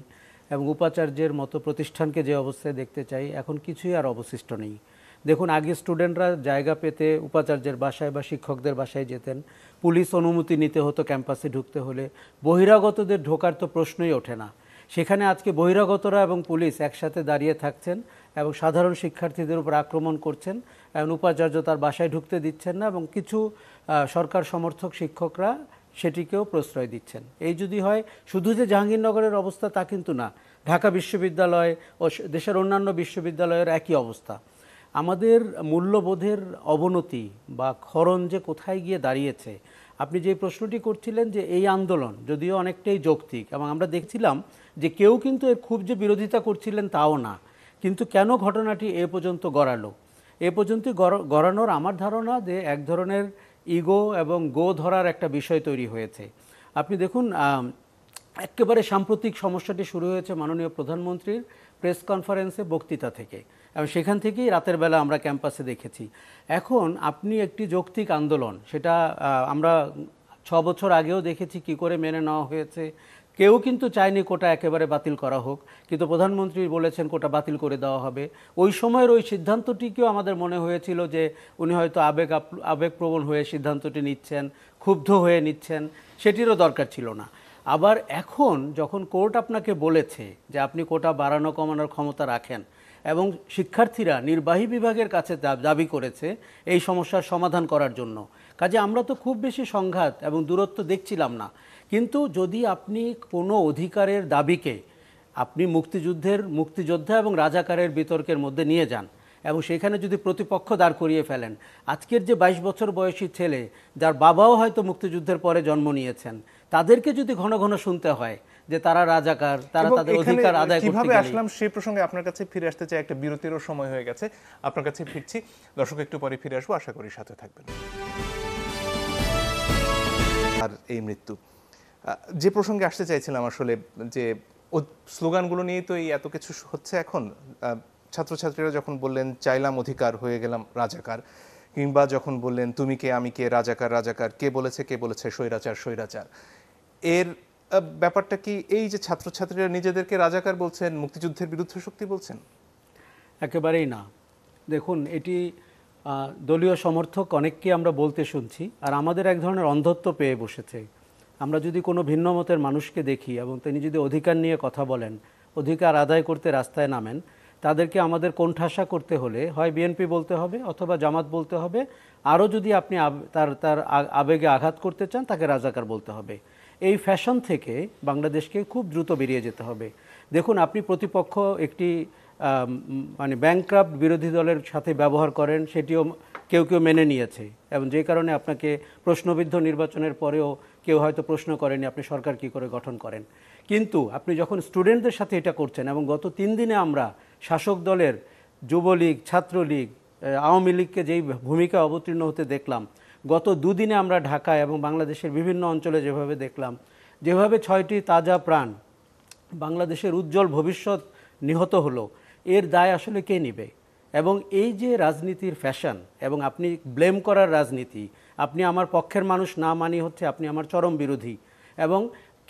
এবং উপাচার্যের মতো প্রতিষ্ঠানকে যে অবস্থায় দেখতে চাই, এখন কিছুই আর অবশিষ্ট নেই। দেখুন, আগে স্টুডেন্টরা জায়গা পেতে উপাচার্যের বাসায় বা শিক্ষকদের বাসায় যেতেন, পুলিশ অনুমতি নিতে হতো ক্যাম্পাসে ঢুকতে হলে, বহিরাগতদের ঢোকার তো প্রশ্নই ওঠে না। সেখানে আজকে বহিরাগতরা এবং পুলিশ একসাথে দাঁড়িয়ে থাকছেন এবং সাধারণ শিক্ষার্থীদের উপর আক্রমণ করছেন এবং উপাচার্য তার বাসায় ঢুকতে দিচ্ছেন না এবং কিছু সরকার সমর্থক শিক্ষকরা সেটিকেও প্রশ্রয় দিচ্ছেন। এই যদি হয়, শুধু যে জাহাঙ্গীরনগরের অবস্থা তা কিন্তু না, ঢাকা বিশ্ববিদ্যালয় ও দেশের অন্যান্য বিশ্ববিদ্যালয়ের একই অবস্থা। আমাদের মূল্যবোধের অবনতি বা ক্ষরণ যে কোথায় গিয়ে দাঁড়িয়েছে, আপনি যে প্রশ্নটি করছিলেন যে এই আন্দোলন যদিও অনেকটাই যৌক্তিক এবং আমরা দেখছিলাম যে কেউ কিন্তু এর খুব যে বিরোধিতা করছিলেন তাও না, কিন্তু কেন ঘটনাটি এ পর্যন্ত গড়ালো? এ পর্যন্ত গড়ানোর আমার ধারণা যে এক ধরনের ইগো এবং গো ধরার একটা বিষয় তৈরি হয়েছে। আপনি দেখুন, একেবারে সাম্প্রতিক সমস্যাটি শুরু হয়েছে মাননীয় প্রধানমন্ত্রীর প্রেস কনফারেন্সে বক্তৃতা থেকে এবং সেখান থেকেই রাতের বেলা আমরা ক্যাম্পাসে দেখেছি। এখন আপনি একটি যৌক্তিক আন্দোলন, সেটা আমরা 6 বছর আগেও দেখেছি কি করে মেনে নেওয়া হয়েছে। কেউ কিন্তু চায়নি কোটা একেবারে বাতিল করা হোক, কিন্তু প্রধানমন্ত্রী বলেছেন কোটা বাতিল করে দেওয়া হবে। ওই সময়ের ওই সিদ্ধান্তটিকেও আমাদের মনে হয়েছিল যে উনি হয়তো আবেগপ্রবণ হয়ে সিদ্ধান্তটি নিচ্ছেন, ক্ষুব্ধ হয়ে নিচ্ছেন, সেটিরও দরকার ছিল না। আবার এখন যখন কোর্ট আপনাকে বলেছে যে আপনি কোটা বাড়ানো কমানোর ক্ষমতা রাখেন এবং শিক্ষার্থীরা নির্বাহী বিভাগের কাছে দাবি করেছে এই সমস্যার সমাধান করার জন্য, কাজে আমরা তো খুব বেশি সংঘাত এবং দূরত্ব দেখছিলাম না। কিন্তু যদি আপনি কোনো অধিকারের দাবিকে আপনি মুক্তিযোদ্ধা এবং রাজাকারের বিতর্কের মধ্যে নিয়ে যান এবং সেখানে যদি প্রতিপক্ষ দাঁড় করিয়ে ফেলেন, আজকের যে 22 বছর বয়সী ছেলে যার বাবাও হয়তো মুক্তিযুদ্ধের পরে জন্ম নিয়েছেন, তাদেরকে যদি ঘন ঘন শুনতে হয় যে তারা রাজাকার, তারা এবং তাদের এখানে অধিকার আদায় করতে কিভাবে গেলে। আসলাম সেই প্রসঙ্গে আপনার কাছে ফিরে আসতে চাই, একটা বিরতিরও সময় হয়ে গেছে, আপনার কাছে ফিরছি। দর্শক, একটু পরে ফিরে আসবো, আশা করি সাথে থাকবেন। আর এই মৃত্যু যে প্রসঙ্গে আসতে চাইছিলাম আসলে, যে স্লোগানগুলো নিয়েই তো এই এত কিছু হচ্ছে এখন। ছাত্রছাত্রীরা যখন বললেন চাইলাম অধিকার, হয়ে গেলাম রাজাকার, কিংবা যখন বললেন তুমি কে আমি কে, রাজাকার রাজাকার, কে বলেছে স্বৈরাচার স্বৈরাচার, এর ব্যাপারটা কি এই যে ছাত্রছাত্রীরা নিজেদেরকে রাজাকার বলছেন, মুক্তিযুদ্ধের বিরুদ্ধে শক্তি বলছেন? একেবারেই না। দেখুন, এটি দলীয় সমর্থক অনেককে আমরা বলতে শুনছি, আর আমাদের এক ধরনের অন্ধত্ব পেয়ে বসেছে। আমরা যদি কোনো ভিন্ন মতের মানুষকে দেখি এবং তিনি যদি অধিকার নিয়ে কথা বলেন, অধিকার আদায় করতে রাস্তায় নামেন, তাদেরকে আমাদের কোণঠাসা করতে হলে হয় বিএনপি বলতে হবে অথবা জামাত বলতে হবে, আরও যদি আপনি তার আবেগে আঘাত করতে চান তাকে রাজাকার বলতে হবে। এই ফ্যাশন থেকে বাংলাদেশকে খুব দ্রুত বেরিয়ে যেতে হবে। দেখুন, আপনি প্রতিপক্ষ একটি মানে ব্যাংক্রাফট বিরোধী দলের সাথে ব্যবহার করেন, সেটিও কেউ কেউ মেনে নিয়েছে, এবং যে কারণে আপনাকে প্রশ্নবিদ্ধ নির্বাচনের পরেও কেউ হয়তো প্রশ্ন করেনি আপনি সরকার কি করে গঠন করেন। কিন্তু আপনি যখন স্টুডেন্টদের সাথে এটা করছেন, এবং গত 3 দিনে আমরা শাসক দলের যুবলীগ, ছাত্রলীগ, আওয়ামী লীগকে যেই ভূমিকা অবতীর্ণ হতে দেখলাম, গত 2 দিনে আমরা ঢাকায় এবং বাংলাদেশের বিভিন্ন অঞ্চলে যেভাবে দেখলাম, যেভাবে 6টি তাজা প্রাণ, বাংলাদেশের উজ্জ্বল ভবিষ্যৎ নিহত হলো, এর দায় আসলে কে নেবে? এবং এই যে রাজনীতির ফ্যাশন এবং আপনি ব্লেম করার রাজনীতি, আপনি আমার পক্ষের মানুষ না মানি হচ্ছে আপনি আমার চরম বিরোধী। এবং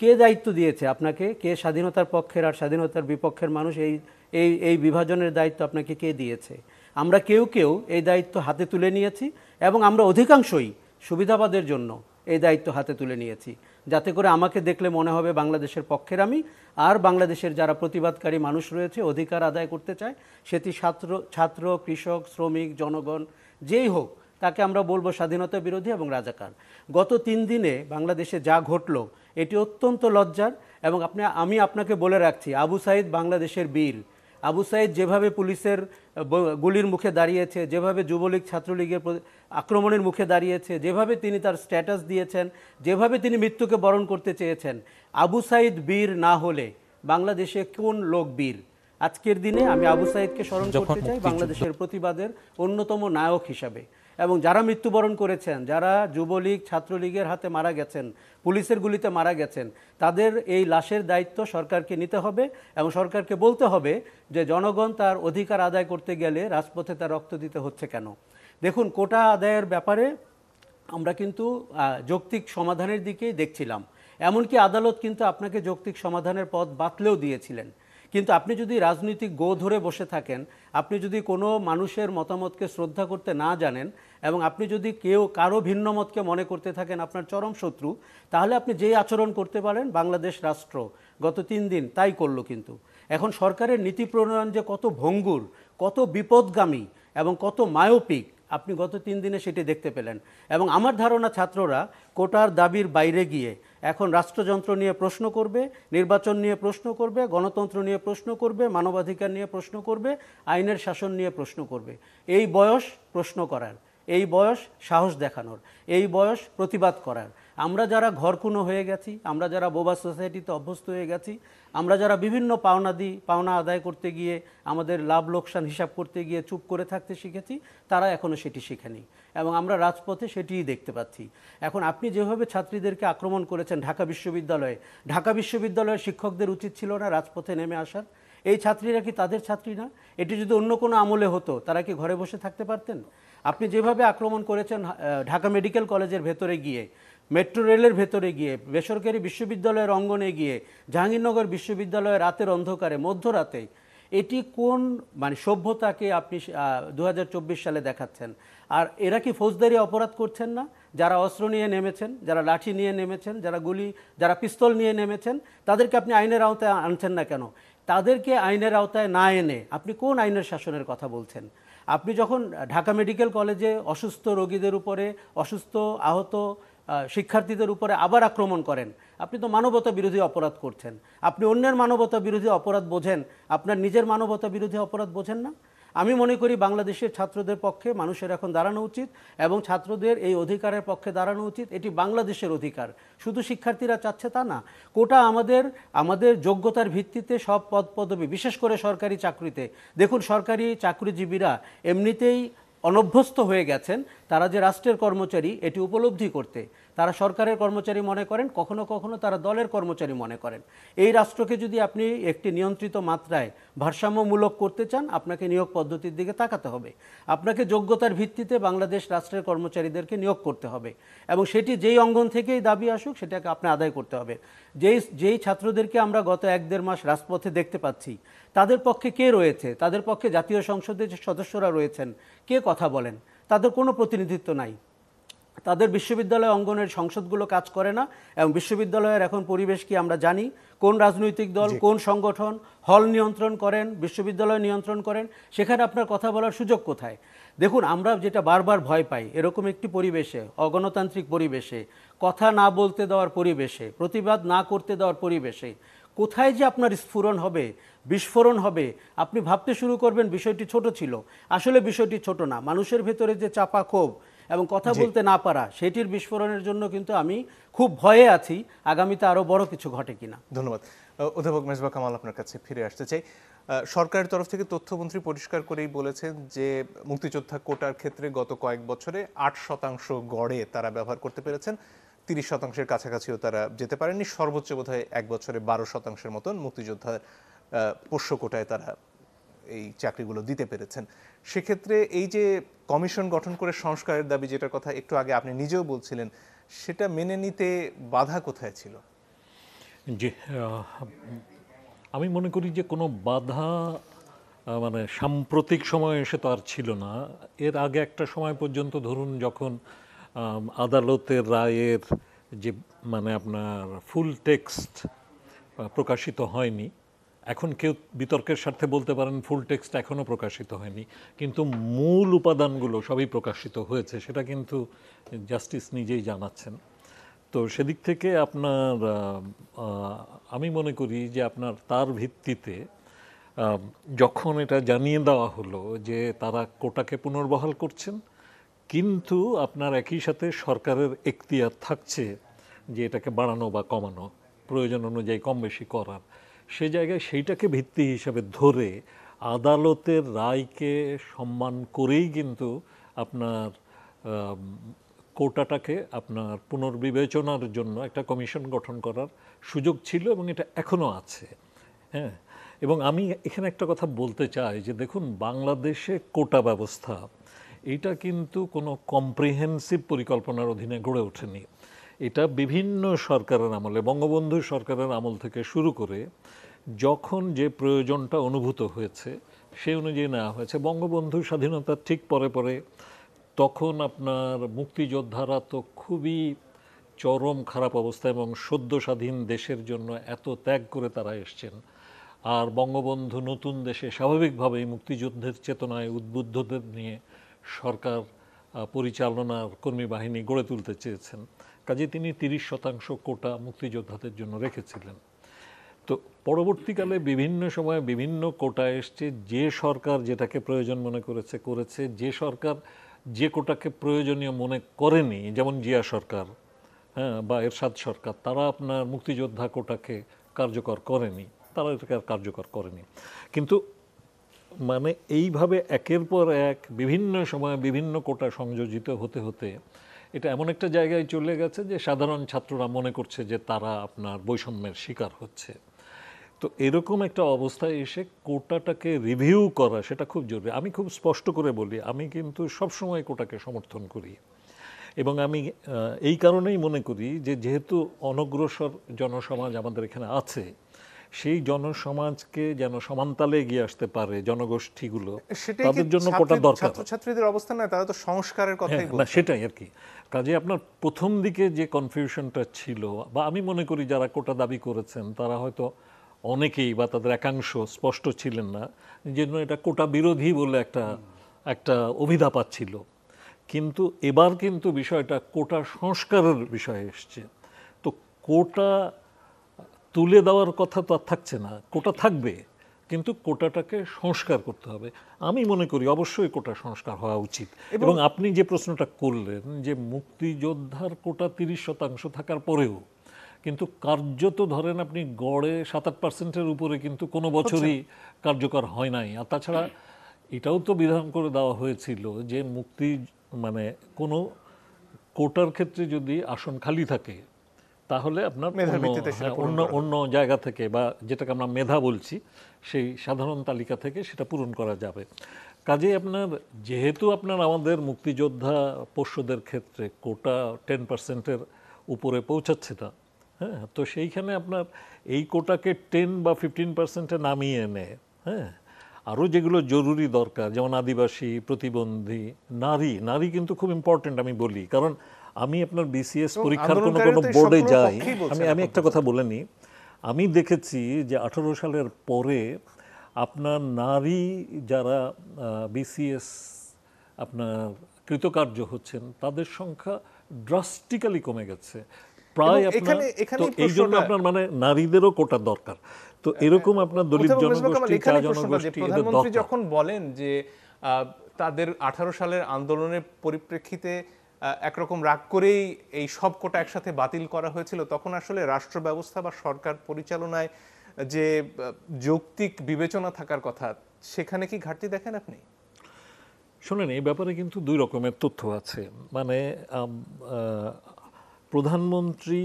কে দায়িত্ব দিয়েছে আপনাকে? কে স্বাধীনতার পক্ষের আর স্বাধীনতার বিপক্ষের মানুষ, এই বিভাজনের দায়িত্ব আপনাকে কে দিয়েছে? আমরা কেউ কেউ এই দায়িত্ব হাতে তুলে নিয়েছি, এবং আমরা অধিকাংশই সুবিধাবাদের জন্য এই দায়িত্ব হাতে তুলে নিয়েছি, যাতে করে আমাকে দেখলে মনে হবে বাংলাদেশের পক্ষের আমি, আর বাংলাদেশের যারা প্রতিবাদকারী মানুষ রয়েছে, অধিকার আদায় করতে চায়, সেটি ছাত্র, কৃষক, শ্রমিক, জনগণ যেই হোক, তাকে আমরা বলবো স্বাধীনতা বিরোধী এবং রাজাকার। গত 3 দিনে বাংলাদেশে যা ঘটলো এটি অত্যন্ত লজ্জার। এবং আমি আপনাকে বলে রাখছি, আবু সাইদ বাংলাদেশের বীর। আবু সাইদ যেভাবে পুলিশের গুলির মুখে দাঁড়িয়েছে, যেভাবে যুবলীগ ছাত্রলীগের আক্রমণের মুখে দাঁড়িয়েছে, যেভাবে তিনি তার স্ট্যাটাস দিয়েছেন, যেভাবে তিনি মৃত্যুকে বরণ করতে চেয়েছেন, আবু সাইদ বীর না হলে বাংলাদেশে কোন লোক বীর? আজকের দিনে আমি আবু সাইদকে স্মরণ করতে চাই বাংলাদেশের প্রতিবাদের অন্যতম নায়ক হিসাবে। এবং যারা মৃত্যুবরণ করেছেন, যারা যুবলীগ ছাত্রলীগের হাতে মারা গেছেন, পুলিশের গুলিতে মারা গেছেন, তাদের এই লাশের দায়িত্ব সরকারকে নিতে হবে, এবং সরকারকে বলতে হবে যে জনগণ তার অধিকার আদায় করতে গেলে রাজপথে তার রক্ত দিতে হচ্ছে কেন। দেখুন, কোটা আদায়ের ব্যাপারে আমরা কিন্তু যৌক্তিক সমাধানের দিকেই দেখছিলাম। এমনকি আদালত কিন্তু আপনাকে যৌক্তিক সমাধানের পথ বাতলেও দিয়েছিলেন। কিন্তু আপনি যদি রাজনৈতিক গো ধরে বসে থাকেন, আপনি যদি কোনো মানুষের মতামতকে শ্রদ্ধা করতে না জানেন, এবং আপনি যদি কারো ভিন্ন মতকে মনে করতে থাকেন আপনার চরম শত্রু, তাহলে আপনি যেই আচরণ করতে পারেন, বাংলাদেশ রাষ্ট্র গত 3 দিন তাই করলো। কিন্তু এখন সরকারের নীতি প্রণয়ন যে কত ভঙ্গুর, কত বিপদগামী এবং কত মায়োপিক, আপনি গত 3 দিনে সেটি দেখতে পেলেন। এবং আমার ধারণা ছাত্ররা কোটার দাবির বাইরে গিয়ে এখন রাষ্ট্রযন্ত্র নিয়ে প্রশ্ন করবে, নির্বাচন নিয়ে প্রশ্ন করবে, গণতন্ত্র নিয়ে প্রশ্ন করবে, মানবাধিকার নিয়ে প্রশ্ন করবে, আইনের শাসন নিয়ে প্রশ্ন করবে। এই বয়স প্রশ্ন করার, এই বয়স সাহস দেখানোর, এই বয়স প্রতিবাদ করার। আমরা যারা ঘরকুনো হয়ে গেছি, আমরা যারা বোবা সোসাইটিতে অভ্যস্ত হয়ে গেছি, আমরা যারা বিভিন্ন পাওনা আদায় করতে গিয়ে, আমাদের লাভ লোকসান হিসাব করতে গিয়ে চুপ করে থাকতে শিখেছি, তারা এখনও সেটি শেখেনি, এবং আমরা রাজপথে সেটিই দেখতে পাচ্ছি। এখন আপনি যেভাবে ছাত্রীদেরকে আক্রমণ করেছেন ঢাকা বিশ্ববিদ্যালয়ের শিক্ষকদের উচিত ছিল না রাজপথে নেমে আসার? এই ছাত্রীরা কি তাদের ছাত্রী না? এটি যদি অন্য কোনো আমলে হতো, তারা কি ঘরে বসে থাকতে পারতেন? আপনি যেভাবে আক্রমণ করেছেন ঢাকা মেডিকেল কলেজের ভেতরে গিয়ে, মেট্রো রেলের ভেতরে গিয়ে, বেসরকারি বিশ্ববিদ্যালয়ের অঙ্গনে গিয়ে, জাহাঙ্গীরনগর বিশ্ববিদ্যালয়ের রাতের অন্ধকারে, মধ্যরাতে, এটি কোন সভ্যতাকে আপনি 2024 সালে দেখাচ্ছেন? আর এরা কি ফৌজদারি অপরাধ করছেন না? যারা অস্ত্র নিয়ে নেমেছেন, যারা লাঠি নিয়ে নেমেছেন, যারা পিস্তল নিয়ে নেমেছেন, তাদেরকে আপনি আইনের আওতায় আনছেন না কেন? তাদেরকে আইনের আওতায় না এনে আপনি কোন আইনের শাসনের কথা বলছেন? আপনি যখন ঢাকা মেডিকেল কলেজে অসুস্থ রোগীদের উপরে, অসুস্থ আহত শিক্ষার্থীদের উপরে আবার আক্রমণ করেন, আপনি তো মানবতা বিরোধী অপরাধ করছেন। আপনি অন্যের মানবতা বিরোধী অপরাধ বোঝেন, আপনার নিজের মানবতা বিরোধী অপরাধ বোঝেন না? আমি মনে করি বাংলাদেশের ছাত্রদের পক্ষে মানুষের এখন দাঁড়ানো উচিত এবং ছাত্রদের এই অধিকারের পক্ষে দাঁড়ানো উচিত। এটি বাংলাদেশের অধিকার, শুধু শিক্ষার্থীরা চাচ্ছে তা না। কোটা আমাদের যোগ্যতার ভিত্তিতে সব পদ পদবি, বিশেষ করে সরকারি চাকরিতে। দেখুন, সরকারি চাকরিজীবীরা এমনিতেই অনভ্যস্ত হয়ে গেছেন, তারা যে রাষ্ট্রের কর্মচারী এটি উপলব্ধি করতে। তারা সরকারের কর্মচারী মনে করেন, কখনো কখনো তারা দলের কর্মচারী মনে করেন। এই রাষ্ট্রকে যদি আপনি একটি নিয়ন্ত্রিত মাত্রায় ভারসাম্যমূলক করতে চান, আপনাকে নিয়োগ পদ্ধতির দিকে তাকাতে হবে। আপনাকে যোগ্যতার ভিত্তিতে বাংলাদেশ রাষ্ট্রের কর্মচারীদেরকে নিয়োগ করতে হবে এবং সেটি যেই অঙ্গন থেকেই দাবি আসুক সেটাকে আপনি আদায় করতে হবে। যেই ছাত্রদেরকে আমরা গত 1-1.5 মাস রাজপথে দেখতে পাচ্ছি, তাদের পক্ষে কে রয়েছে? তাদের পক্ষে জাতীয় সংসদের যে সদস্যরা রয়েছেন কে কথা বলেন? তাদের কোনো প্রতিনিধিত্ব নাই। তাদের বিশ্ববিদ্যালয় অঙ্গনের সংসদগুলো কাজ করে না এবং বিশ্ববিদ্যালয়ের এখন পরিবেশ কি আমরা জানি। কোন রাজনৈতিক দল, কোন সংগঠন হল নিয়ন্ত্রণ করেন, বিশ্ববিদ্যালয় নিয়ন্ত্রণ করেন, সেখানে আপনার কথা বলার সুযোগ কোথায়? দেখুন, আমরা যেটা বারবার ভয় পাই, এরকম একটি পরিবেশে, অগণতান্ত্রিক পরিবেশে, কথা না বলতে দেওয়ার পরিবেশে, প্রতিবাদ না করতে দেওয়ার পরিবেশে কোথায় যে আপনার স্ফুরণ হবে, বিস্ফোরণ হবে, আপনি ভাবতে শুরু করবেন বিষয়টি ছোট ছিল। আসলে বিষয়টি ছোট না। মানুষের ভেতরে যে চাপা ক্ষোভ এবং কথা বলতে না পারা, সেটির বিস্ফোরণের জন্য কিন্তু আমি খুব ভয়ে আছি আগামীতে আরও বড় কিছু ঘটে কিনা। ধন্যবাদ। অধ্যাপক মেজবাহ কামাল, আপনার কাছে ফিরে আসতে চাই। সরকারের তরফ থেকে তথ্যমন্ত্রী পরিষ্কার করেই বলেছেন যে মুক্তিযোদ্ধা কোটার ক্ষেত্রে গত কয়েক বছরে 8% গড়ে তারা ব্যবহার করতে পেরেছেন, 30%-এর কাছাকাছিও তারা যেতে পারেননি। সর্বোচ্চ বোধহয় এক বছরে 12%-এর মতন মুক্তিযোদ্ধার পোষ্য কোটায় তারা এই চাকরিগুলো দিতে পেরেছেন। সেক্ষেত্রে এই যে কমিশন গঠন করে সংস্কারের দাবি, যেটার কথা একটু আগে আপনি নিজেও বলছিলেন, সেটা মেনে নিতে বাধা কোথায় ছিল? জি, আমি মনে করি যে কোনো বাধা মানে সাম্প্রতিক সময়ে এসে তো আর ছিল না। এর আগে একটা সময় পর্যন্ত, ধরুন যখন আদালতের রায়ের যে মানে আপনার ফুল টেক্সট প্রকাশিত হয়নি, এখন কেউ বিতর্কের স্বার্থে বলতে পারেন ফুল টেক্সট এখনও প্রকাশিত হয়নি, কিন্তু মূল উপাদানগুলো সবই প্রকাশিত হয়েছে, সেটা কিন্তু জাস্টিস নিজেই জানাচ্ছেন। তো সেদিক থেকে আপনার আমি মনে করি যে আপনার তার ভিত্তিতে যখন এটা জানিয়ে দেওয়া হলো যে তারা কোটাকে পুনর্বহাল করছেন, কিন্তু আপনার একই সাথে সরকারের এখতিয়ার থাকছে যে এটাকে বাড়ানো বা কমানো, প্রয়োজন অনুযায়ী কম বেশি করার, সে জায়গায় সেইটাকে ভিত্তি হিসাবে ধরে আদালতের রায়কে সম্মান করেই কিন্তু আপনার কোটাটাকে আপনার পুনর্বিবেচনার জন্য একটা কমিশন গঠন করার সুযোগ ছিল এবং এটা এখনও আছে। হ্যাঁ, এবং আমি এখানে একটা কথা বলতে চাই যে দেখুন, বাংলাদেশে কোটা ব্যবস্থা এটা কিন্তু কোনো কম্প্রিহেন্সিভ পরিকল্পনার অধীনে গড়ে ওঠেনি। এটা বিভিন্ন সরকারের আমলে, বঙ্গবন্ধু সরকারের আমল থেকে শুরু করে যখন যে প্রয়োজনটা অনুভূত হয়েছে সেই অনুযায়ী নেওয়া হয়েছে। বঙ্গবন্ধু স্বাধীনতার ঠিক পরে পরে তখন আপনার মুক্তিযোদ্ধারা তো খুবই চরম খারাপ অবস্থা এবং সদ্য স্বাধীন দেশের জন্য এত ত্যাগ করে তারা এসছেন। আর বঙ্গবন্ধু নতুন দেশে স্বাভাবিকভাবেই মুক্তিযুদ্ধের চেতনায় উদ্বুদ্ধদের নিয়ে সরকার পরিচালনার কর্মী বাহিনী গড়ে তুলতে চেয়েছেন, কাজে তিনি 30% কোটা মুক্তিযোদ্ধাদের জন্য রেখেছিলেন। তো পরবর্তীকালে বিভিন্ন সময়ে বিভিন্ন কোটা এসছে, যে সরকার যেটাকে প্রয়োজন মনে করেছে, যে সরকার যে কোটাকে প্রয়োজনীয় মনে করেনি, যেমন জিয়া সরকার, হ্যাঁ, বা এরশাদ সরকার, তারা আপনার মুক্তিযোদ্ধা কোটাকে কার্যকর করেনি, তারা এটাকে আর কার্যকর করেনি। কিন্তু মানে এইভাবে একের পর এক বিভিন্ন সময়ে বিভিন্ন কোটা সংযোজিত হতে হতে এটা এমন একটা জায়গায় চলে গেছে যে সাধারণ ছাত্ররা মনে করছে যে তারা আপনার বৈষম্যের শিকার হচ্ছে। তো এরকম একটা অবস্থায় এসে কোটাটাকে রিভিউ করা সেটা খুব জরুরি। আমি খুব স্পষ্ট করে বলি, আমি কিন্তু সবসময় কোটাকে সমর্থন করি এবং আমি এই কারণেই মনে করি যে যেহেতু অনগ্রসর জনসমাজ আমাদের এখানে আছে, সেই জনসমাজকে যেন সমান্তালে এগিয়ে আসতে পারে জনগোষ্ঠীগুলো, তাদের জন্য কোটা দরকার। ছাত্রছাত্রীদের অবস্থা না, তারা তো সংস্কারের কথাই না, বলছে। সেটাই আর কি। কাজে আপনার প্রথম দিকে যে কনফিউশনটা ছিল, বা আমি মনে করি যারা কোটা দাবি করেছেন তারা হয়তো অনেকেই বা তাদের একাংশ স্পষ্ট ছিলেন না, যেন এটা কোটা বিরোধী বলে একটা অভিধা পাচ্ছিল। কিন্তু এবার কিন্তু বিষয়টা কোটা সংস্কারের বিষয়ে এসছে। তো কোটা তুলে দেওয়ার কথা তো আর থাকছে না, কোটা থাকবে, কিন্তু কোটাটাকে সংস্কার করতে হবে। আমি মনে করি অবশ্যই কোটা সংস্কার হওয়া উচিত। এবং আপনি যে প্রশ্নটা করলেন যে মুক্তিযোদ্ধার কোটা 30% থাকার পরেও কিন্তু কার্যত ধরেন আপনি গড়ে 7-8% উপরে কিন্তু কোনো বছরই কার্যকর হয় নাই। আর তাছাড়া এটাও তো বিধান করে দেওয়া হয়েছিল যে মুক্তি মানে কোনো কোটার ক্ষেত্রে যদি আসন খালি থাকে তাহলে আপনার মেধার ভিত্তিতে সেটা পূরণ করা অন্য জায়গা থেকে বা যেটাকে আমরা মেধা বলছি সেই সাধারণ তালিকা থেকে সেটা পূরণ করা যাবে। কাজেই আপনার যেহেতু আপনার আমাদের মুক্তিযোদ্ধা পোষ্যদের ক্ষেত্রে কোটা 10%-এর উপরে পৌঁছাচ্ছে না, হ্যাঁ, তো সেইখানে আপনার এই কোটাকে 10 বা 15%-এ নামিয়ে এনে, হ্যাঁ, আরও যেগুলো জরুরি দরকার যেমন আদিবাসী, প্রতিবন্ধী, নারী কিন্তু খুব ইম্পর্টেন্ট আমি বলি, কারণ আমি আপনার বিসিএস পরীক্ষার কোনো বোর্ডে যাই, আমি একটা কথা বলে নিই, আমি দেখেছি যে 18 সালের পরে আপনার নারী যারা বিসিএস আপনার কৃতকার্য হচ্ছেন তাদের সংখ্যা ড্রাস্টিক্যালি কমে গেছে প্রায় আপনার। তো এই জন্য আপনার মানে নারীদেরও কোটা দরকার। তো এরকম আপনার দলিত জনগোষ্ঠী, চা জনগোষ্ঠী, প্রধানমন্ত্রী যখন বলেন যে তাদের 18 সালের আন্দোলনের পরিপ্রেক্ষিতে একরকম রাগ করেই এই সব কোটা একসাথে বাতিল করা হয়েছিল, তখন আসলে রাষ্ট্র ব্যবস্থা বা সরকার পরিচালনায় যে যৌক্তিক বিবেচনা থাকার কথা, সেখানে কি ঘাটতি দেখেন আপনি? শোনেন, এই ব্যাপারে কিন্তু দুই রকমের তথ্য আছে। মানে প্রধানমন্ত্রী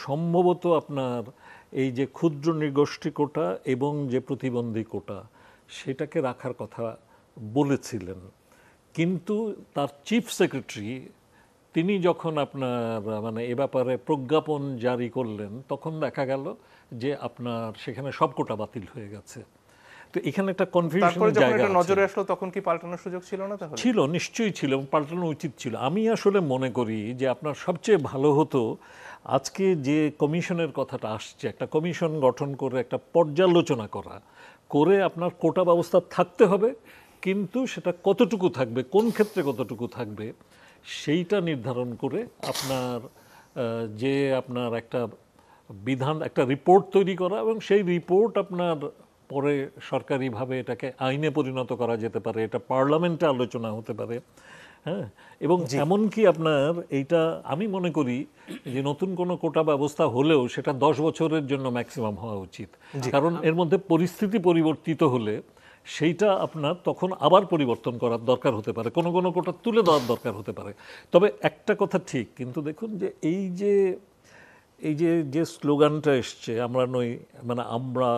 সম্ভবত আপনার এই যে ক্ষুদ্র নৃগোষ্ঠী কোটা এবং যে প্রতিবন্ধী কোটা সেটাকে রাখার কথা বলেছিলেন, কিন্তু তার চিফ সেক্রেটারি তিনি যখন আপনার মানে এ ব্যাপারে প্রজ্ঞাপন জারি করলেন তখন দেখা গেল যে আপনার সেখানে সব কোটা বাতিল হয়ে গেছে। তো এখানে একটা কনফিউশনের জায়গা আছে। নজরে আসলো তখন কি পাল্টানোর সুযোগ ছিল না? তাহলে ছিল, নিশ্চয়ই ছিল, পাল্টানো উচিত ছিল। আমি আসলে মনে করি যে আপনার সবচেয়ে ভালো হতো আজকে যে কমিশনের কথাটা আসছে, একটা কমিশন গঠন করে একটা পর্যালোচনা করে আপনার কোটা ব্যবস্থা থাকতে হবে, কিন্তু সেটা কতটুকু থাকবে, কোন ক্ষেত্রে কতটুকু থাকবে সেইটা নির্ধারণ করে আপনার যে আপনার একটা বিধান, একটা রিপোর্ট তৈরি করা, এবং সেই রিপোর্ট আপনার পরে সরকারিভাবে এটাকে আইনে পরিণত করা যেতে পারে, এটা পার্লামেন্টে আলোচনা হতে পারে, হ্যাঁ। এবং এমনকি আপনার এইটা আমি মনে করি যে নতুন কোনো কোটা ব্যবস্থা হলেও সেটা 10 বছরের জন্য ম্যাক্সিমাম হওয়া উচিত, কারণ এর মধ্যে পরিস্থিতি পরিবর্তিত হলে সেইটা আপনার তখন আবার পরিবর্তন করার দরকার হতে পারে, কোনো কোনো কোটা তুলে দেওয়ার দরকার হতে পারে। তবে একটা কথা ঠিক, কিন্তু দেখুন যে এই যে স্লোগানটা এসছে, আমরা নই মানে আমরা,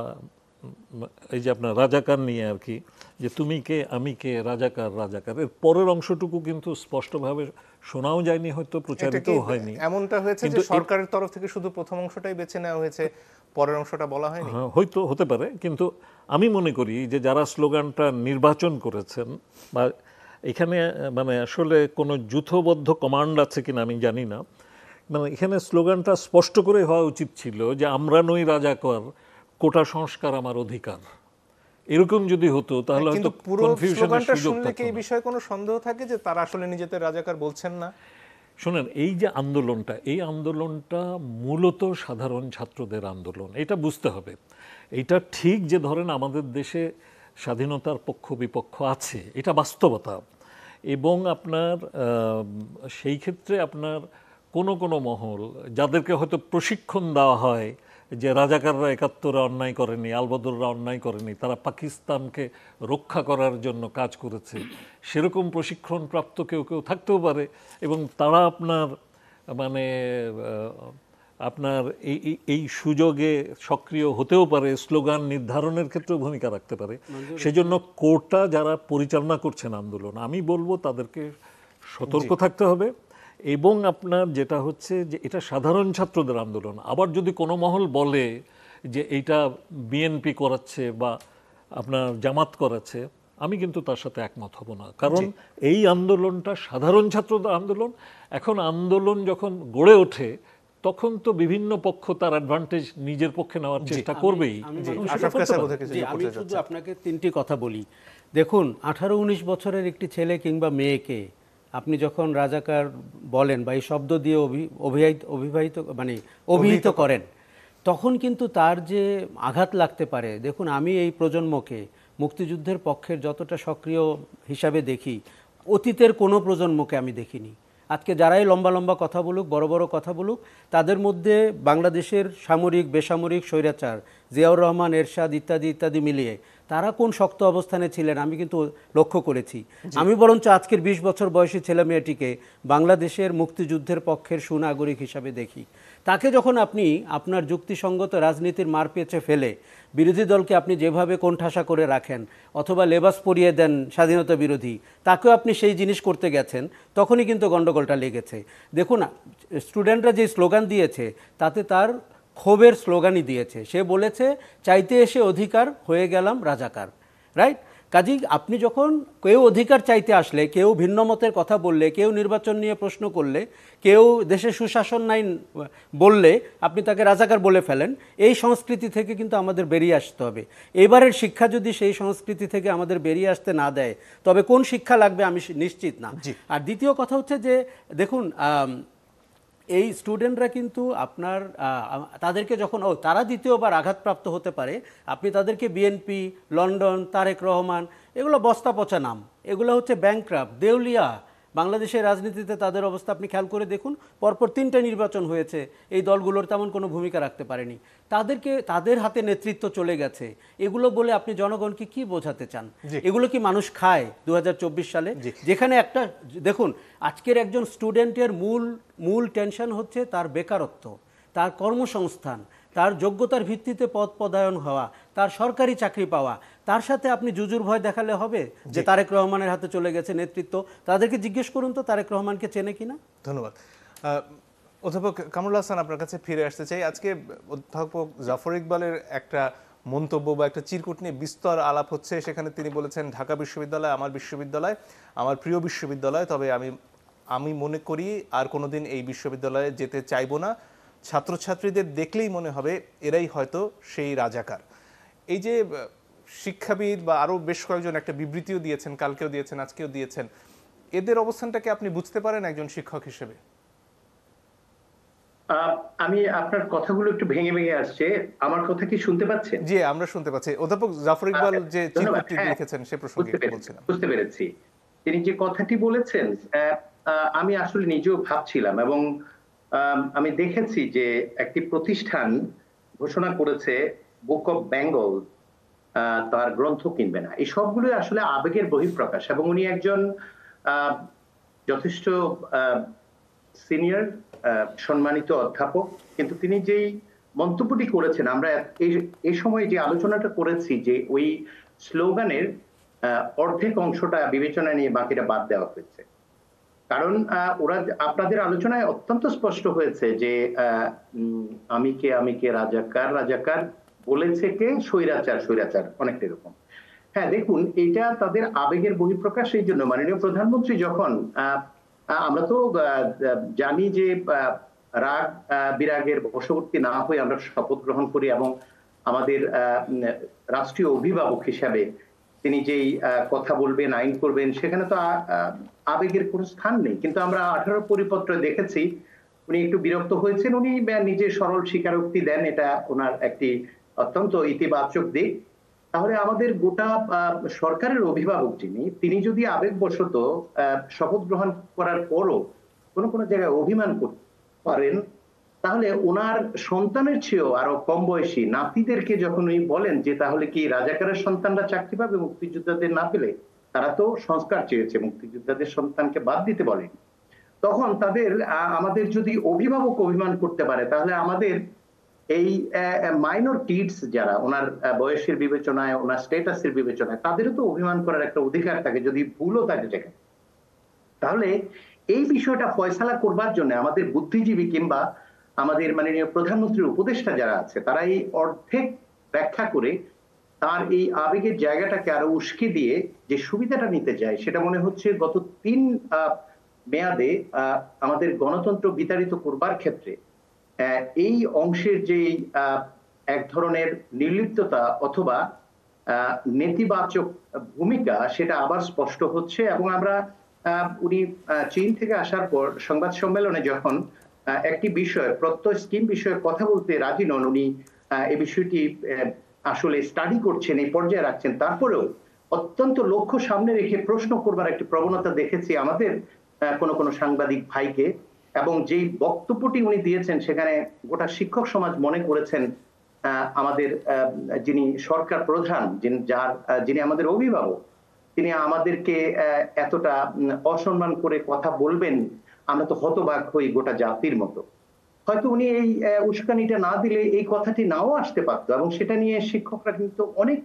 এই যে আপনার রাজাকার নিয়ে আর কি, যে তুমি কে আমি কে রাজাকার, এর পরের অংশটুকু কিন্তু স্পষ্টভাবে শোনাও যায়নি, হয়তো প্রচারিতও হয়নি। এমনটা হয়েছে যে সরকারের তরফ থেকে শুধু প্রথম অংশটাই বেছে নেওয়া হয়েছে, পরের অংশটা বলা হয়নি। হয়তো হতে পারে, কিন্তু আমি মনে করি যে যারা স্লোগানটা নির্বাচন করেছেন বা এখানে মানে আসলে কোনো যূথবদ্ধ কমান্ড আছে কিনা আমি জানি না, মানে এখানে স্লোগানটা স্পষ্ট করে হওয়া উচিত ছিল যে আমরা নই রাজাকার, কোটা সংস্কার আমার অধিকার। এরকম যদি হতো তাহলে হয়তো কনফিউশনের সুযোগ থাকতো না। এই বিষয়ে কোনো সন্দেহ থাকে যে তারা আসলে নিজেদের রাজাকার বলছেন না? শুনেন, এই যে আন্দোলনটা, এই আন্দোলনটা মূলত সাধারণ ছাত্রদের আন্দোলন, এটা বুঝতে হবে। এটা ঠিক যে ধরেন আমাদের দেশে স্বাধীনতার পক্ষ বিপক্ষ আছে, এটা বাস্তবতা, এবং আপনার সেই ক্ষেত্রে আপনার কোনো মহল যাদেরকে হয়তো প্রশিক্ষণ দেওয়া হয় যে রাজাকাররা 71-এ অন্যায় করেনি, আলবদররা অন্যায় করেনি, তারা পাকিস্তানকে রক্ষা করার জন্য কাজ করেছে, সেরকম প্রশিক্ষণপ্রাপ্ত কেউ থাকতেও পারে, এবং তারা আপনার এই সুযোগে সক্রিয় হতেও পারে, স্লোগান নির্ধারণের ক্ষেত্রেও ভূমিকা রাখতে পারে। সেজন্য কোটা যারা পরিচালনা করছেন আন্দোলন, আমি বলবো তাদেরকে সতর্ক থাকতে হবে। এবং আপনার যেটা হচ্ছে যে এটা সাধারণ ছাত্রদের আন্দোলন, আবার যদি কোনো মহল বলে যে এইটা বিএনপি করাচ্ছে বা আপনার জামাত করাচ্ছে, আমি কিন্তু তার সাথে একমত হব না, কারণ এই আন্দোলনটা সাধারণ ছাত্রদের আন্দোলন। এখন আন্দোলন যখন গড়ে ওঠে তখন তো বিভিন্ন পক্ষ তার অ্যাডভান্টেজ নিজের পক্ষে নেওয়ার চেষ্টা করবেই। আমি শুধু আপনাকে 3টি কথা বলি। দেখুন, 18-19 বছরের একটি ছেলে কিংবা মেয়েকে আপনি যখন রাজাকার বলেন বা এই শব্দ দিয়ে অভিহিত করেন, তখন কিন্তু তার যে আঘাত লাগতে পারে, দেখুন আমি এই প্রজন্মকে মুক্তিযুদ্ধের পক্ষের যতটা সক্রিয় হিসাবে দেখি, অতীতের কোনো প্রজন্মকে আমি দেখিনি। আজকে যারাই লম্বা লম্বা কথা বলুক, বড় বড় কথা বলুক, তাদের মধ্যে বাংলাদেশের সামরিক বেসামরিক স্বৈরাচার জিয়াউর রহমান, এরশাদ ইত্যাদি ইত্যাদি মিলিয়ে তারা কোন শক্ত অবস্থানে ছিলেন আমি কিন্তু লক্ষ্য করেছি। আমি বরঞ্চ আজকের 20 বছর বয়সী ছেলে মেয়েটিকে বাংলাদেশের মুক্তিযুদ্ধের পক্ষের সুনাগরিক হিসাবে দেখি। তাকে যখন আপনি আপনার যুক্তিসঙ্গত রাজনীতির মার পেঁচে ফেলে বিরোধী দলকে আপনি যেভাবে কোণঠাসা করে রাখেন অথবা লেবাস পরিয়ে দেন স্বাধীনতা বিরোধী, তাকেও আপনি সেই জিনিস করতে গেছেন, তখনই কিন্তু গণ্ডগোলটা লেগেছে। দেখুন স্টুডেন্টরা যে স্লোগান দিয়েছে তাতে তার ক্ষোভের স্লোগানই দিয়েছে। সে বলেছে চাইতে এসে অধিকার হয়ে গেলাম রাজাকার, রাইট? কাজেই আপনি যখন কেউ অধিকার চাইতে আসলে, কেউ ভিন্ন মতের কথা বললে, কেউ নির্বাচন নিয়ে প্রশ্ন করলে, কেউ দেশে সুশাসন নাই বললে আপনি তাকে রাজাকার বলে ফেলেন। এই সংস্কৃতি থেকে কিন্তু আমাদের বেরিয়ে আসতে হবে। এবারের শিক্ষা যদি সেই সংস্কৃতি থেকে আমাদের বেরিয়ে আসতে না দেয়, তবে কোন শিক্ষা লাগবে আমি নিশ্চিত না। আর দ্বিতীয় কথা হচ্ছে যে দেখুন, এই স্টুডেন্টরা কিন্তু আপনার তাদেরকে যখন তারা দ্বিতীয়বার আঘাতপ্রাপ্ত হতে পারে, আপনি তাদেরকে বিএনপি, লন্ডন, তারেক রহমান, এগুলো বস্তা পচা নাম, এগুলো হচ্ছে ব্যাংকরাপ্ট, দেউলিয়া। বাংলাদেশের রাজনীতিতে তাদের অবস্থা আপনি খেয়াল করে দেখুন, পরপর 3টে নির্বাচন হয়েছে, এই দলগুলোর তেমন কোনো ভূমিকা রাখতে পারেনি। তাদের হাতে নেতৃত্ব চলে গেছে। এগুলো বলে আপনি জনগণকে কি বোঝাতে চান? এগুলো কি মানুষ খায় 2024 সালে? যেখানে একটা দেখুন, আজকের একজন স্টুডেন্টের মূল টেনশন হচ্ছে তার বেকারত্ব, তার কর্মসংস্থান, তার যোগ্যতার ভিত্তিতে পদায়ন হওয়া, তার সরকারি চাকরি পাওয়া। তার সাথে আপনি জুজুর ভয় দেখালে হবে যে তারেক রহমানের হাতে চলে গেছে নেতৃত্ব? তাদেরকে জিজ্ঞেস করুন তো তারেক রহমানকে চেনে কিনা। ধন্যবাদ। অধ্যাপক কামরুল হাসান, আপনার কাছে ফিরে আসতে চাই। আজকে অধ্যাপক জাফর ইকবালের একটা মন্তব্য বা একটা চিরকুট নিয়ে বিস্তর আলাপ হচ্ছে। সেখানে তিনি বলেছেন ঢাকা বিশ্ববিদ্যালয় আমার বিশ্ববিদ্যালয়, আমার প্রিয় বিশ্ববিদ্যালয়, তবে আমি মনে করি আর কোনোদিন এই বিশ্ববিদ্যালয়ে যেতে চাইবো না। ছাত্রছাত্রীদের দেখলেই মনে হবে এরাই হয়তো সেই রাজাকার। এই যে শিক্ষাবিদ বা আরও বেশ কয়েকজন একটা বিবৃতিও দিয়েছেন, কালকেও দিয়েছেন, আজকেও দিয়েছেন, এদের অবস্থানটাকে আপনি বুঝতে পারেন একজন শিক্ষক হিসেবে? আমি আপনার কথাগুলো একটু ভেঙে ভেঙে আসছে। আমার কথা কি শুনতে পাচ্ছেন? জি, আমরা শুনতে পাচ্ছি। অধ্যাপক জাফর ইকবাল যে চিরকুটটি লিখেছেন সে প্রসঙ্গে বলছিলাম। বুঝতে পেরেছি। তিনি যে কথাটি বলেছেন আমি আসলে নিজেও ভাবছিলাম, এবং আমি দেখেছি যে একটি প্রতিষ্ঠান ঘোষণা করেছে বুক অফ বেঙ্গল তার গ্রন্থ কিনবে না। এই সবগুলোই আসলে আবেগের বহিঃপ্রকাশ, এবং উনি একজন যথেষ্ট সিনিয়র সম্মানিত অধ্যাপক, কিন্তু তিনি যেই মন্তব্যটি করেছেন, আমরা এই সময় যে আলোচনাটা করেছি যে ওই স্লোগানের অর্ধেক অংশটা বিবেচনা নিয়ে বাকিটা বাদ দেওয়া হয়েছে। কারণ ওরা আপনাদের আলোচনায় অত্যন্ত স্পষ্ট হয়েছে যে আমি কে রাজাকার বলেছে কে স্বৈরাচার অনেকটা এরকম। হ্যাঁ, দেখুন, এটা তাদের আবেগের বহিঃপ্রকাশ। এই জন্য মাননীয় প্রধানমন্ত্রী যখন আমরা তো জানি যে রাগ বিরাগের বশবর্তী না হয়ে আমরা শপথ গ্রহণ করি, এবং আমাদের রাষ্ট্রীয় অভিভাবক হিসাবে তিনি যেই কথা বলবেন, আইন করবেন, সেখানে তো আবেগের কোনো স্থান নেই। কিন্তু আমরা 18 পরিপত্রে দেখেছি উনি একটু বিরক্ত হয়েছেন, উনি নিজে সরল স্বীকারোক্তি দেন, এটা ওনার একটি অত্যন্ত ইতিবাচক দিক। তাহলে আমাদের গোটা সরকারের অভিভাবক তিনি যদি আবেগবশত শপথ গ্রহণ করার পরও কোনো জায়গায় অভিমান করতে পারেন, তাহলে ওনার সন্তানের চেয়েও আরো কম বয়সী নাতিদেরকে যখন উনি বলেন যে তাহলে কি রাজাকারের সন্তানরা চাকরি পাবে মুক্তিযোদ্ধাদের না পেলে, তারা তো সংস্কার চেয়েছে, মুক্তিযোদ্ধাদের সন্তানকে বাদ দিতে বলেন, তখন আমাদের যদি অভিভাবক অভিমান করতে পারে, তাহলে আমাদের এই মাইনর কিডস যারা ওনার বয়সের বিবেচনায়, ওনার স্ট্যাটাসের বিবেচনায়, তাদেরও তো অভিমান করার একটা অধিকার থাকে যদি ভুলও থাকে যেখানে। তাহলে এই বিষয়টা ফয়সালা করবার জন্য আমাদের বুদ্ধিজীবী কিংবা আমাদের মাননীয় প্রধানমন্ত্রীর উপদেষ্টা যারা আছে, তারা এই অর্ধেক ব্যাখ্যা করে তার এই আবেগের জায়গাটাকে আরো উস্কে দিয়ে যে সুবিধাটা নিতে চায়, সেটা মনে হচ্ছে গত 3 মেয়াদে আমাদের গণতন্ত্র বিতাড়িত করবার ক্ষেত্রে এই অংশের যে এক ধরনের নির্লিপ্ততা অথবা নেতিবাচক ভূমিকা, সেটা আবার স্পষ্ট হচ্ছে। এবং আমরা উনি চীন থেকে আসার পর সংবাদ সম্মেলনে যখন একটি বিষয় প্রত্যয় স্কিম বিষয়ে কথা বলতে রাজি নন, উনি এই বিষয়টি আসলে স্টাডি করছেন, এই পর্যায়ে রাখছেন, তারপরেও অত্যন্ত লক্ষ্য সামনে রেখে প্রশ্ন করবার একটি প্রবণতা দেখেছি আমাদের কোন কোন সাংবাদিক ভাইকে। এবং যেই বক্তব্যটি উনি দিয়েছেন সেখানে গোটা শিক্ষক সমাজ মনে করেছেন আমাদের যিনি সরকার প্রধান, যিনি আমাদের অভিভাবক, তিনি আমাদেরকে এতটা অসম্মান করে কথা বলবেন, আমরা তো হতবাক হই গোটা জাতির মতো। হয়তো উনি এই উস্কানিটা না দিলে এই কথাটি নাও আসতে পারতো, এবং সেটা নিয়ে শিক্ষকরা কিন্তু অনেক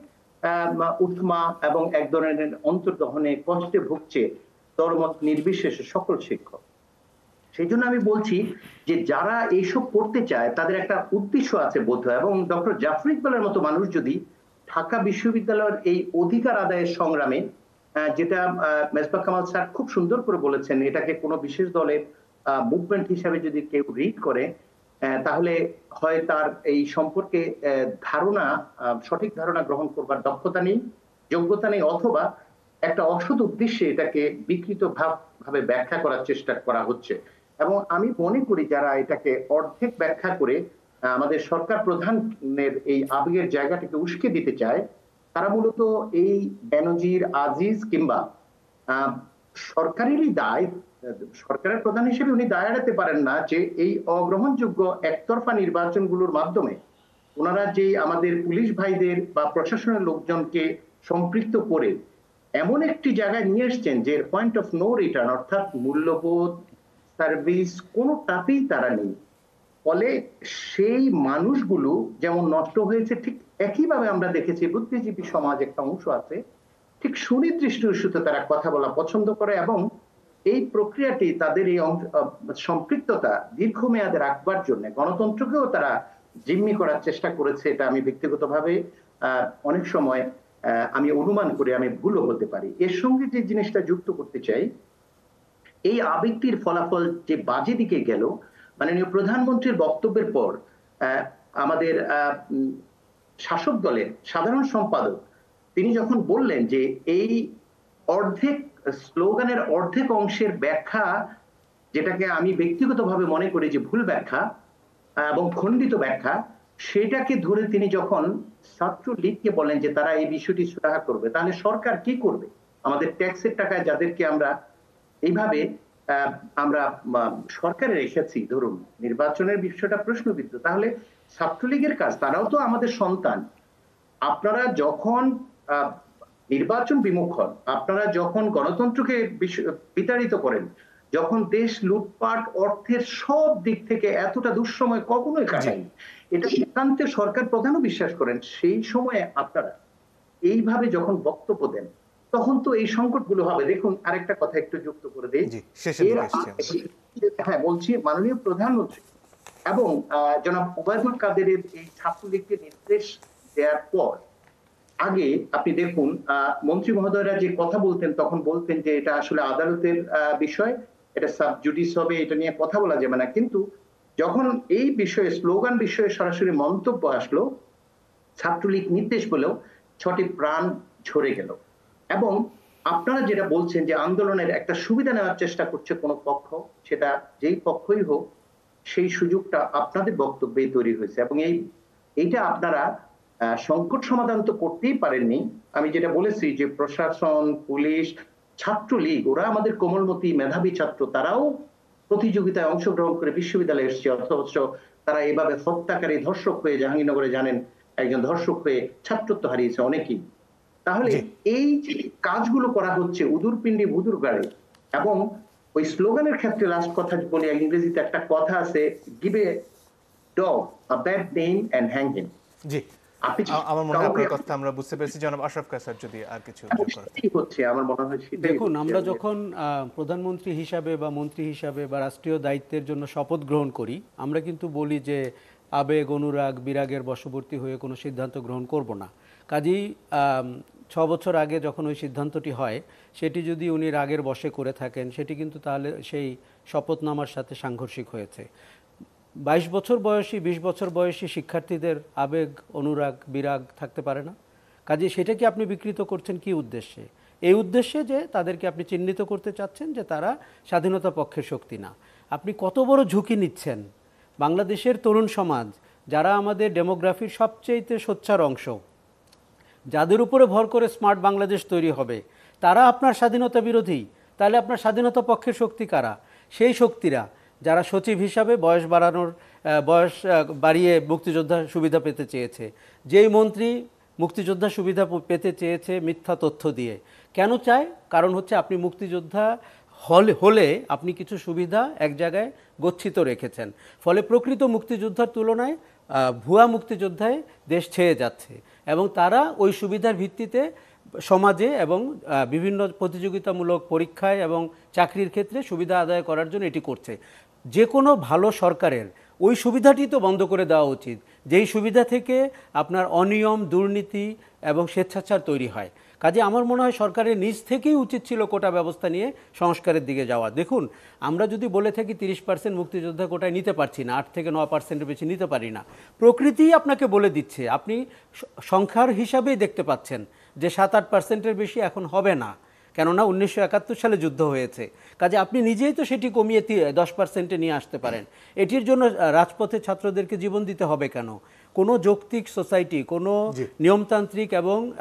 উৎমা এবং এক ধরনের অন্তর্দহনে কষ্টে ভুগছে, দলমত নির্বিশেষে সকল শিক্ষক। সেই জন্য আমি বলছি যে যারা এইসব করতে চায় তাদের একটা উদ্দেশ্য আছে বোধ হয়, এবং ডক্টর জাফর ইকবালের মতো মানুষ যদি ঢাকা বিশ্ববিদ্যালয়ের এই অধিকার আদায়ের সংগ্রামে, যেটা মেজবাহ কামাল স্যার খুব সুন্দর করে বলেছেন, এটাকে কোনো বিশেষ দলের মুভমেন্ট হিসাবে যদি কেউ রিড করে তাহলে হয় তার এই সম্পর্কে সঠিক ধারণা গ্রহণ করবার দক্ষতা নেই, যোগ্যতা নেই, অথবা একটা অসৎ উদ্দেশ্যে এটাকে বিকৃত ভাবে ব্যাখ্যা করার চেষ্টা করা হচ্ছে। এবং আমি মনে করি যারা এটাকে অর্ধেক ব্যাখ্যা করে আমাদের সরকার প্রধানের এই আবেগের জায়গাটাকে উস্কে দিতে চায়, তারা মূলত এই বেনজির আজিজ কিংবা সরকারেরই দায়, সরকারের প্রধান হিসেবে উনি দায় এড়াতে পারেন না যে এই অগ্রহণযোগ্য একতরফা নির্বাচনগুলোর মাধ্যমে ওনারা যে আমাদের পুলিশ ভাইদের বা প্রশাসনের লোকজনকে সম্পৃক্ত করে এমন একটি জায়গায় নিয়ে এসছেন যে পয়েন্ট অফ নো রিটার্ন, অর্থাৎ মূল্যবোধ, সার্ভিস কোনোটাতেই তারা নেই। ফলে সেই মানুষগুলো যেমন নষ্ট হয়েছে, ঠিক একইভাবে আমরা দেখেছি বুদ্ধিজীবী সমাজ একটা অংশ আছে, ঠিক সুনির্দিষ্ট ইস্যুতে তারা কথা বলা পছন্দ করে, এবং এই প্রক্রিয়াটি তাদের এই সম্পৃক্ততা দীর্ঘমেয়াদে রাখবার জন্য গণতন্ত্রকেও তারা জিম্মি করার চেষ্টা করেছে। এটা আমি ব্যক্তিগতভাবে অনেক সময় আমি অনুমান করি, আমি ভুলও হতে পারি। এর সঙ্গে যে জিনিসটা যুক্ত করতে চাই, এই আবেগটির ফলাফল যে বাজে দিকে গেল, মাননীয় প্রধানমন্ত্রীর বক্তব্যের পর আমাদের শাসক দলের সাধারণ সম্পাদক তিনি যখন বললেন যে এই অর্ধেক স্লোগানের অর্ধেক অংশের ব্যাখ্যা, যেটাকে আমি ব্যক্তিগতভাবে মনে করি যে ভুল ব্যাখ্যা এবং খণ্ডিত ব্যাখ্যা, সেটাকে ধরে তিনি যখন ছাত্রলীগকে বলেন যে তারা এই বিষয়টি সুরাহা করবে, তাহলে সরকার কি করবে? আমাদের ট্যাক্সের টাকায় যাদেরকে আমরা এইভাবে আমরা সরকারে রেখেছি, ধরুন নির্বাচনের বিষয়টা প্রশ্নবিদ্ধ, তাহলে ছাত্রলীগের কাজ, তারাও তো আমাদের সন্তান। আপনারা যখন নির্বাচন বিমুখ হন, আপনারা যখন গণতন্ত্রকে বিতাড়িত করেন, যখন দেশ লুটপাট অর্থের সব দিক থেকে এতটা দুঃসময় কখনোই কাটায়নি, এটা একান্তে সরকার প্রধানও বিশ্বাস করেন, সেই সময়ে আপনারা এইভাবে যখন বক্তব্য দেন তখন তো এই সংকটগুলো হবে। দেখুন আরেকটা কথা একটু যুক্ত করে দিই, হ্যাঁ বলছি, মাননীয় প্রধানমন্ত্রী এবং জনাব ওবায়দুল কাদেরের এই ছাত্রলীগকে নির্দেশ দেওয়ার পর আগে আপনি দেখুন মন্ত্রী মহোদয়রা যে কথা বলতেন তখন বলতেন যে এটা আসলে আদালতের বিষয়, এটা সাব জুডিস হবে, এটা নিয়ে কথা বলা যাবে না। কিন্তু যখন এই বিষয়ে স্লোগান বিষয়ে সরাসরি মন্তব্য আসলো, ছাত্রলীগ নির্দেশ বলেও 6টি প্রাণ ঝরে গেল। এবং আপনারা যেটা বলছেন যে আন্দোলনের একটা সুবিধা নেওয়ার চেষ্টা করছে কোনো পক্ষ, সেটা যেই পক্ষই হোক, সেই সুযোগটা আপনাদের বক্তব্যেই তৈরি হয়েছে। এবং এইটা আপনারা সংকট সমাধান তো করতেই পারেননি। আমি যেটা বলেছি যে প্রশাসন, পুলিশ, ছাত্রলীগ, ওরা আমাদের কোমলমতি মেধাবী ছাত্র, তারাও প্রতিযোগিতায় অংশগ্রহণ করে বিশ্ববিদ্যালয়ে এসেছে, অথচ তারা এভাবে হত্যাকারী ধর্ষক হয়ে, জাহাঙ্গীরনগরে জানেন একজন ধর্ষক হয়ে ছাত্রত্ব হারিয়েছে অনেকেই। তাহলে এই যে কাজগুলো করা হচ্ছে উদুর পিণ্ডি ভুদুর গাড়ে, এবং ওই স্লোগানের ক্ষেত্রে লাস্ট কথা বলি, ইংরেজিতে একটা কথা আছে, give a dog a bad name and hang him. জি, আমার মনে হয় আপনার কথা আমরা বুঝতে পেরেছি। জনাব আশরাফ কায়সার যদি আর কিছু যোগ করেন। হচ্ছে আমার মনে হয় দেখুন, আমরা যখন প্রধানমন্ত্রী হিসাবে বা মন্ত্রী হিসাবে বা রাষ্ট্রীয় দায়িত্বের জন্য শপথ গ্রহণ করি, আমরা কিন্তু বলি যে আবেগ, অনুরাগ, বিরাগের বশবর্তী হয়ে কোনো সিদ্ধান্ত গ্রহণ করব না। কাজেই 6 বছর আগে যখন ওই সিদ্ধান্তটি হয়, সেটি যদি উনি রাগের বশে করে থাকেন, সেটি কিন্তু তাহলে সেই শপথনামার সাথে সাংঘর্ষিক হয়েছে। 22 বছর বয়সী, 20 বছর বয়সী শিক্ষার্থীদের আবেগ, অনুরাগ, বিরাগ থাকতে পারে না? কাজে সেটা কি আপনি বিকৃত করছেন কি উদ্দেশ্যে? এই উদ্দেশ্যে যে তাদেরকে আপনি চিহ্নিত করতে চাচ্ছেন যে তারা স্বাধীনতা পক্ষের শক্তি না। আপনি কত বড় ঝুঁকি নিচ্ছেন। বাংলাদেশের তরুণ সমাজ যারা আমাদের ডেমোগ্রাফির সবচেয়ে সোচ্চার অংশ, যাদের উপরে ভর করে স্মার্ট বাংলাদেশ তৈরি হবে, তারা আপনার স্বাধীনতা বিরোধী। তাহলে আপনার স্বাধীনতা পক্ষের শক্তি কারা? সেই শক্তিরা যারা সচিব হিসাবে বয়স বাড়িয়ে মুক্তিযোদ্ধা সুবিধা পেতে চেয়েছে, যেই মন্ত্রী মুক্তিযোদ্ধা সুবিধা পেতে চেয়েছে মিথ্যা তথ্য দিয়ে। কেন চায়? কারণ হচ্ছে আপনি মুক্তিযোদ্ধা হলে আপনি কিছু সুবিধা এক জায়গায় গচ্ছিত রেখেছেন, ফলে প্রকৃত মুক্তিযোদ্ধার তুলনায় ভুয়া মুক্তিযোদ্ধায় দেশ ছেয়ে যাচ্ছে এবং তারা ওই সুবিধার ভিত্তিতে সমাজে এবং বিভিন্ন প্রতিযোগিতামূলক পরীক্ষায় এবং চাকরির ক্ষেত্রে সুবিধা আদায় করার জন্য এটি করছে। যে কোনো ভালো সরকারের ওই সুবিধাটি তো বন্ধ করে দেওয়া উচিত, যেই সুবিধা থেকে আপনার অনিয়ম, দুর্নীতি এবং স্বেচ্ছাচার তৈরি হয়। কাজে আমার মনে হয় সরকারের নিজ থেকেই উচিত ছিল কোটা ব্যবস্থা নিয়ে সংস্কারের দিকে যাওয়া। দেখুন, আমরা যদি বলে থাকি 30% মুক্তিযোদ্ধা কোটায় নিতে পারছি না, 8 থেকে 9% বেশি নিতে পারি না, প্রকৃতিই আপনাকে বলে দিচ্ছে, আপনি সংখ্যার হিসাবেই দেখতে পাচ্ছেন যে 7-8%-এর বেশি এখন হবে না, কেননা 1971 সালে যুদ্ধ হয়েছে। কাজে আপনি নিজেই তো সেটি কমিয়ে 10%-এ নিয়ে আসতে পারেন। এটির জন্য রাজপথে ছাত্রদেরকে জীবন দিতে হবে কেন? কোনো যৌক্তিক সোসাইটি, কোনো নিয়মতান্ত্রিক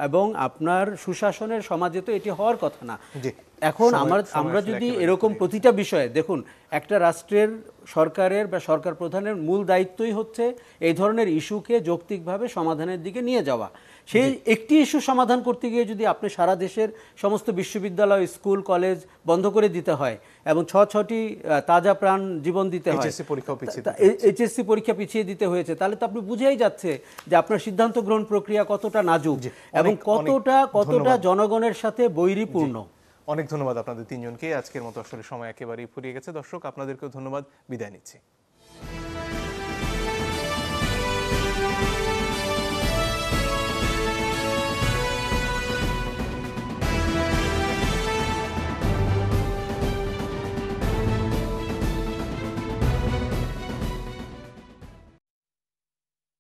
এবং আপনার সুশাসনের সমাজে তো এটি হওয়ার কথা না। এখন আমরা যদি এরকম প্রতিটা বিষয়ে দেখুন, একটা রাষ্ট্রের সরকারের বা সরকার প্রধানের মূল দায়িত্বই হচ্ছে এই ধরনের ইস্যুকে যৌক্তিকভাবে সমাধানের দিকে নিয়ে যাওয়া। সেই একটি ইস্যু সমাধান করতে গিয়ে যদি আপনি সারা দেশের সমস্ত বিশ্ববিদ্যালয়, স্কুল, কলেজ বন্ধ করে দিতে হয় এবং 6টি তাজা প্রাণ জীবন দিতে হয়, এইচএসসি পরীক্ষা পিছিয়ে দিতে হয়েছে, তাহলে তো আপনি বুঝেই যাচ্ছে যে আপনার সিদ্ধান্ত গ্রহণ প্রক্রিয়া কতটা নাজুক এবং কতটা জনগণের সাথে বৈরিপূর্ণ। অনেক ধন্যবাদ আপনাদের তিনজনকে। আজকের মতো আসলে সময় একেবারেই ফুরিয়ে গেছে। দর্শক, আপনাদেরকেও ধন্যবাদ। বিদায় নিচ্ছি।